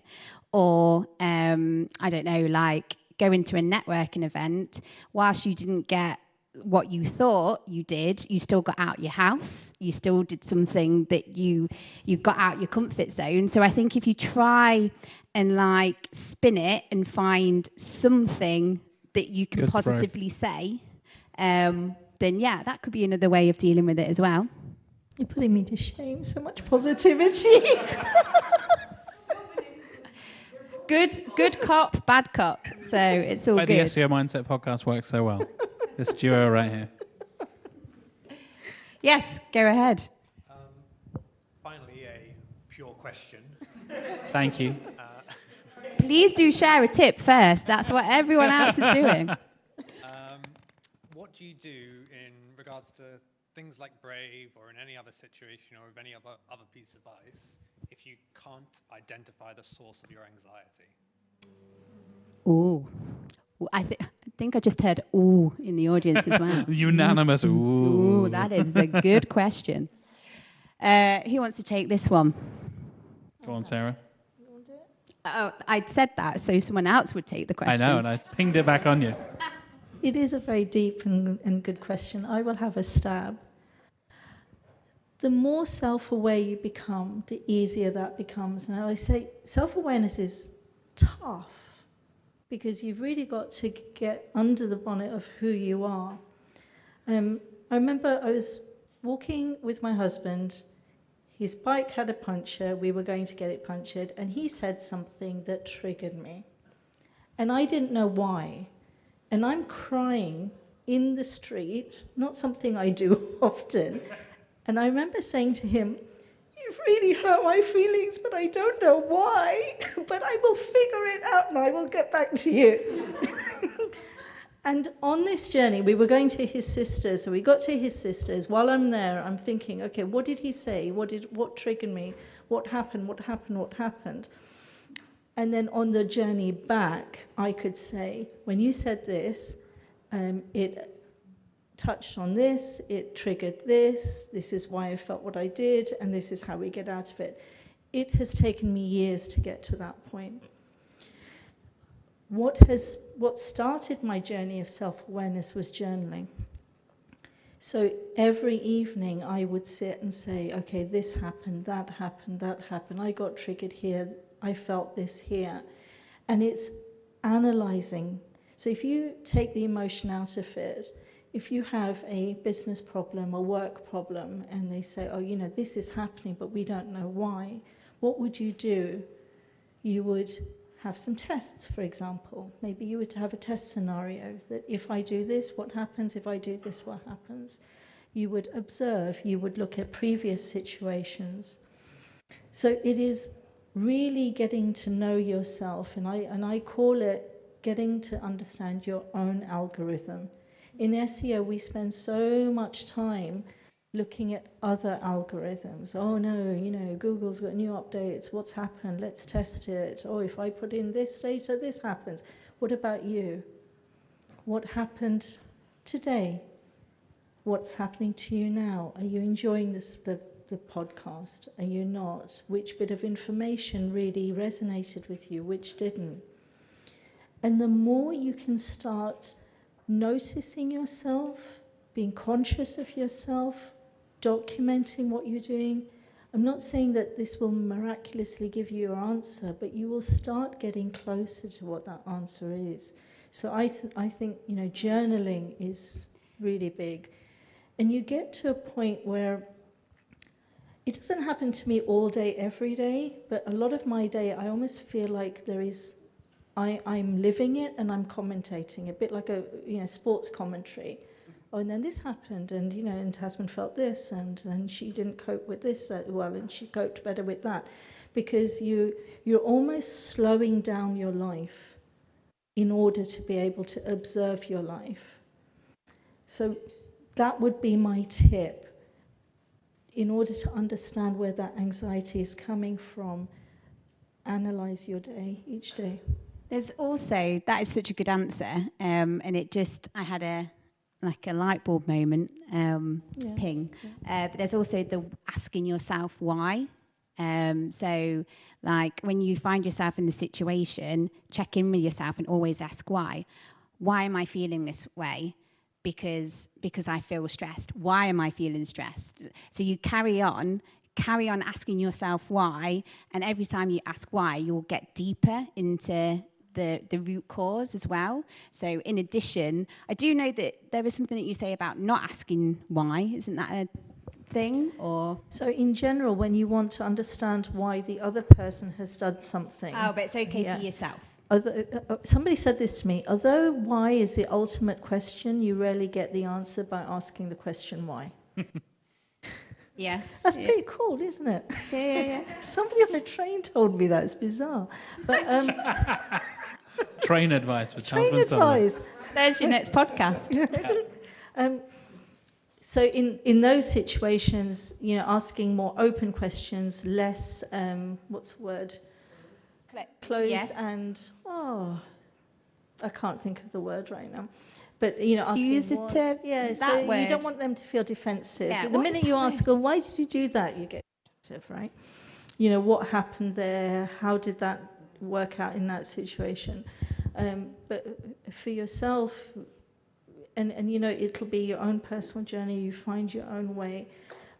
Or, I don't know, like going to a networking event, whilst you didn't get what you thought you did, you still got out your house, you still did something that you got out your comfort zone. So I think if you try and like spin it and find something that you can positively say, then yeah, that could be another way of dealing with it as well. You're putting me to shame, so much positivity. Good cop, bad cop. So it's all Why good. the SEO Mindset podcast works so well. This duo right here. Yes, go ahead. Finally, a pure question. Thank you. Please do share a tip first. That's what everyone else is doing. What do you do in regards to things like Brave or in any other situation or with any other piece of advice if you can't identify the source of your anxiety? Ooh. I think I just heard ooh in the audience as well. Unanimous ooh. Ooh, that is a good question. Who wants to take this one? Go on, Sarah. Oh, I'd said that so someone else would take the question. I know, and I pinged it back on you. It is a very deep and good question. I will have a stab. The more self-aware you become, the easier that becomes. Now, I say self-awareness is tough because you've really got to get under the bonnet of who you are. I remember I was walking with my husband. His bike had a puncture. We were going to get it punctured, and he said something that triggered me. And I didn't know why. And I'm crying in the street, not something I do often. And I remember saying to him, "You've really hurt my feelings, but I don't know why. But I will figure it out and I will get back to you." And on this journey, we were going to his sister's. So we got to his sister's. While I'm there, I'm thinking, okay, what did he say? What triggered me? What happened? What happened? What happened? And then on the journey back, I could say, when you said this, it touched on this, it triggered this is why I felt what I did, and this is how we get out of it. It has taken me years to get to that point. What started my journey of self-awareness was journaling. So every evening I would sit and say, okay, this happened, that happened, that happened, I got triggered here, I felt this here. And it's analyzing. So if you take the emotion out of it, if you have a business problem, a work problem, and they say, oh, this is happening, but we don't know why, what would you do? You would have some tests, for example. Maybe you would have a test scenario that if I do this, what happens? If I do this, what happens? You would observe, you would look at previous situations. So it is really getting to know yourself, and I call it getting to understand your own algorithm. In SEO, we spend so much time looking at other algorithms. Oh no, you know, Google's got new updates. What's happened? Let's test it. Oh, if I put in this data, this happens. What about you? What happened today? What's happening to you now? Are you enjoying the podcast? Are you not? Which bit of information really resonated with you? Which didn't? And the more you can start noticing yourself, being conscious of yourself, documenting what you're doing. I'm not saying that this will miraculously give you your answer, but you will start getting closer to what that answer is. So I think, you know, journaling is really big. And you get to a point where it doesn't happen to me all day, every day, but a lot of my day, I almost feel like I'm living it and I'm commentating, a bit like a sports commentary. Oh, and then this happened, and and Tasman felt this, and then she didn't cope with this well, and she coped better with that, because you're almost slowing down your life in order to be able to observe your life. So that would be my tip. In order to understand where that anxiety is coming from, analyze your day, each day. There's also, that is such a good answer, and I had a light bulb moment, ping. Yeah. But there's also the asking yourself why. So, like, when you find yourself in the situation, check in with yourself and always ask why. Why am I feeling this way? Because I feel stressed. Why am I feeling stressed? So you carry on asking yourself why, and every time you ask why, you'll get deeper into the root cause as well. So in addition, I do know that there is something that you say about not asking why. Isn't that a thing? Or so in general, when you want to understand why the other person has done something. Oh, but it's okay for yourself. Somebody said this to me, although why is the ultimate question, you rarely get the answer by asking the question why. Yes. That's pretty cool, isn't it? Yeah. Somebody on a train told me that. It's bizarre. But train advice with train Tasman advice. There's your next podcast. So in those situations, asking more open questions, less what's the word? Closed. Yes. And I can't think of the word right now. But asking Accusative. Yeah, that so word. You don't want them to feel defensive. Yeah, the minute you ask, "Oh, why did you do that?" you get defensive, right? What happened there? How did that work out in that situation? But for yourself, and it'll be your own personal journey. You find your own way.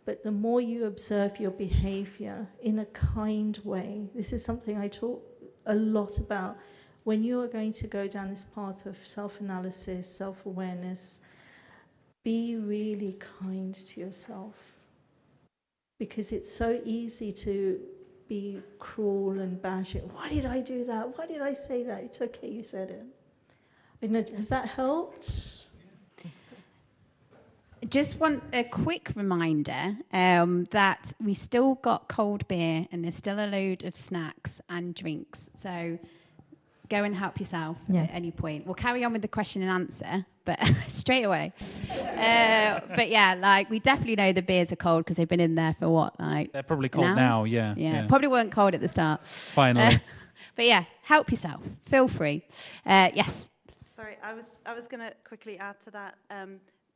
But the more you observe your behavior in a kind way, this is something I talk a lot about. When you are going to go down this path of self-analysis, self-awareness, be really kind to yourself. Because it's so easy to be cruel and bashing. Why did I do that? Why did I say that? It's okay, you said it. Has that helped? Just want a quick reminder that we still got cold beer and there's still a load of snacks and drinks. So go and help yourself at any point. We'll carry on with the question and answer, but straight away. But yeah, we definitely know the beers are cold because they've been in there for what, They're probably cold now, yeah. Probably weren't cold at the start. Finally. But yeah, help yourself. Feel free. Yes. Sorry, I was going to quickly add to that.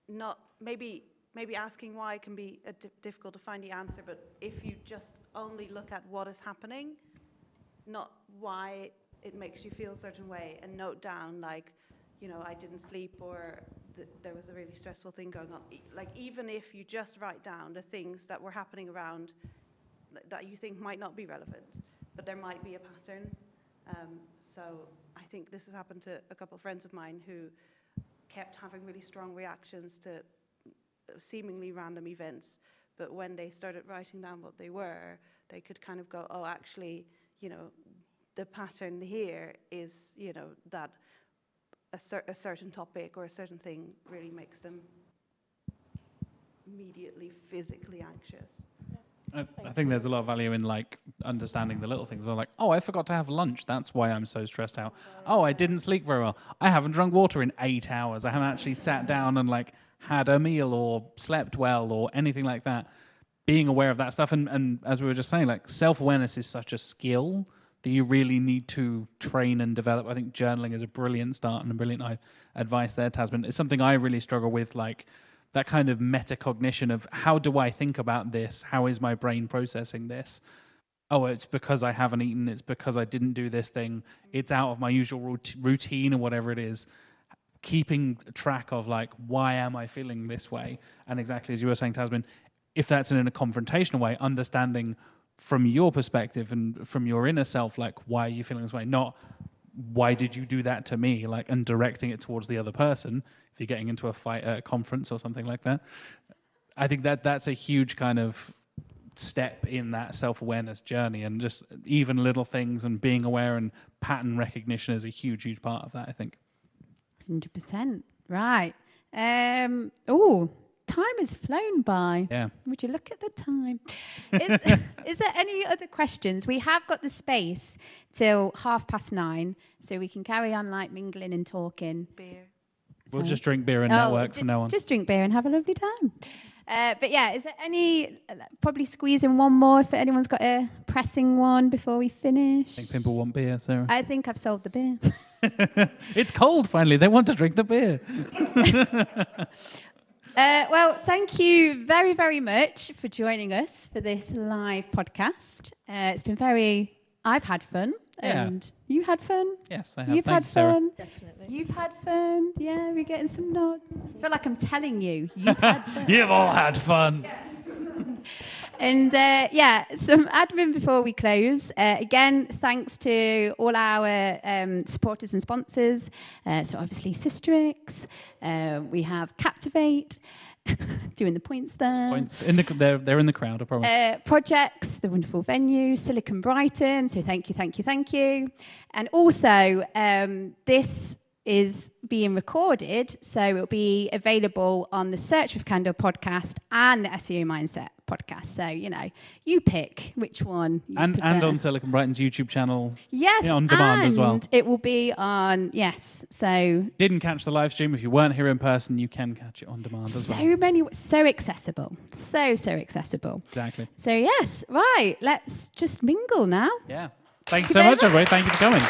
Not maybe asking why can be difficult to find the answer, but if you just only look at what is happening, not why it makes you feel a certain way, and note down I didn't sleep, or there was a really stressful thing going on. Even if you just write down the things that were happening around that you think might not be relevant, but there might be a pattern. So I think this has happened to a couple of friends of mine who kept having really strong reactions to seemingly random events, but when they started writing down what they were, they could kind of go, oh, actually, the pattern here is, you know, that a certain topic or a certain thing really makes them immediately physically anxious. I think there's a lot of value in like understanding the little things. Well, like, oh, I forgot to have lunch. That's why I'm so stressed out. Oh, I didn't sleep very well. I haven't drunk water in 8 hours. I haven't actually sat down and like had a meal or slept well or anything like that. Being aware of that stuff, and as we were just saying, like self-awareness is such a skill that you really need to train and develop. I think journaling is a brilliant start and a brilliant advice there, Tasman. It's something I really struggle with, like that kind of metacognition of how do I think about this? How is my brain processing this? Oh, it's because I haven't eaten. It's because I didn't do this thing. It's out of my usual routine or whatever it is. Keeping track of like, why am I feeling this way? And exactly as you were saying, Tasman, if that's in a confrontational way, understanding from your perspective and from your inner self, like, why are you feeling this way? Not, why did you do that to me? Like, and directing it towards the other person. If you're getting into a fight at a conference or something like that, I think that's a huge kind of step in that self-awareness journey, and just even little things and being aware and pattern recognition is a huge part of that, I think. 100%. Right. Oh, time has flown by. Yeah. Would you look at the time? Is there any other questions? We have got the space till 9:30, so we can carry on like mingling and talking. Beer. We'll just drink beer and network from now on. Just drink beer and have a lovely time. But yeah, is there any, probably squeeze in one more if anyone's got a pressing one before we finish. I think people want beer, Sarah. I think I've sold the beer. It's cold, finally. They want to drink the beer. Well, thank you very, very much for joining us for this live podcast. It's been I've had fun. Yeah. And you had fun? Yes, I have. You've Thank had you, Sarah. fun? Definitely. You've had fun? Yeah, we're getting some nods. I feel like I'm telling you, you've had fun. You've all had fun. And some admin before we close. Again, thanks to all our supporters and sponsors. So obviously Systrix. We have Captivate. Doing the points there. They're in the crowd, I promise. Projects, the wonderful venue, Silicon Brighton. So thank you. And also, this is being recorded, so it'll be available on the Search with Candor podcast and the SEO Mindset podcast. So, you pick which one you prefer. And on Silicon Brighton's YouTube channel. Yes, on demand as well. It will be on, so... Didn't catch the live stream. If you weren't here in person, you can catch it on demand as well. So accessible. So accessible. Exactly. So, yes, right, let's just mingle now. Yeah. Thanks so much, everybody. Thank you for coming.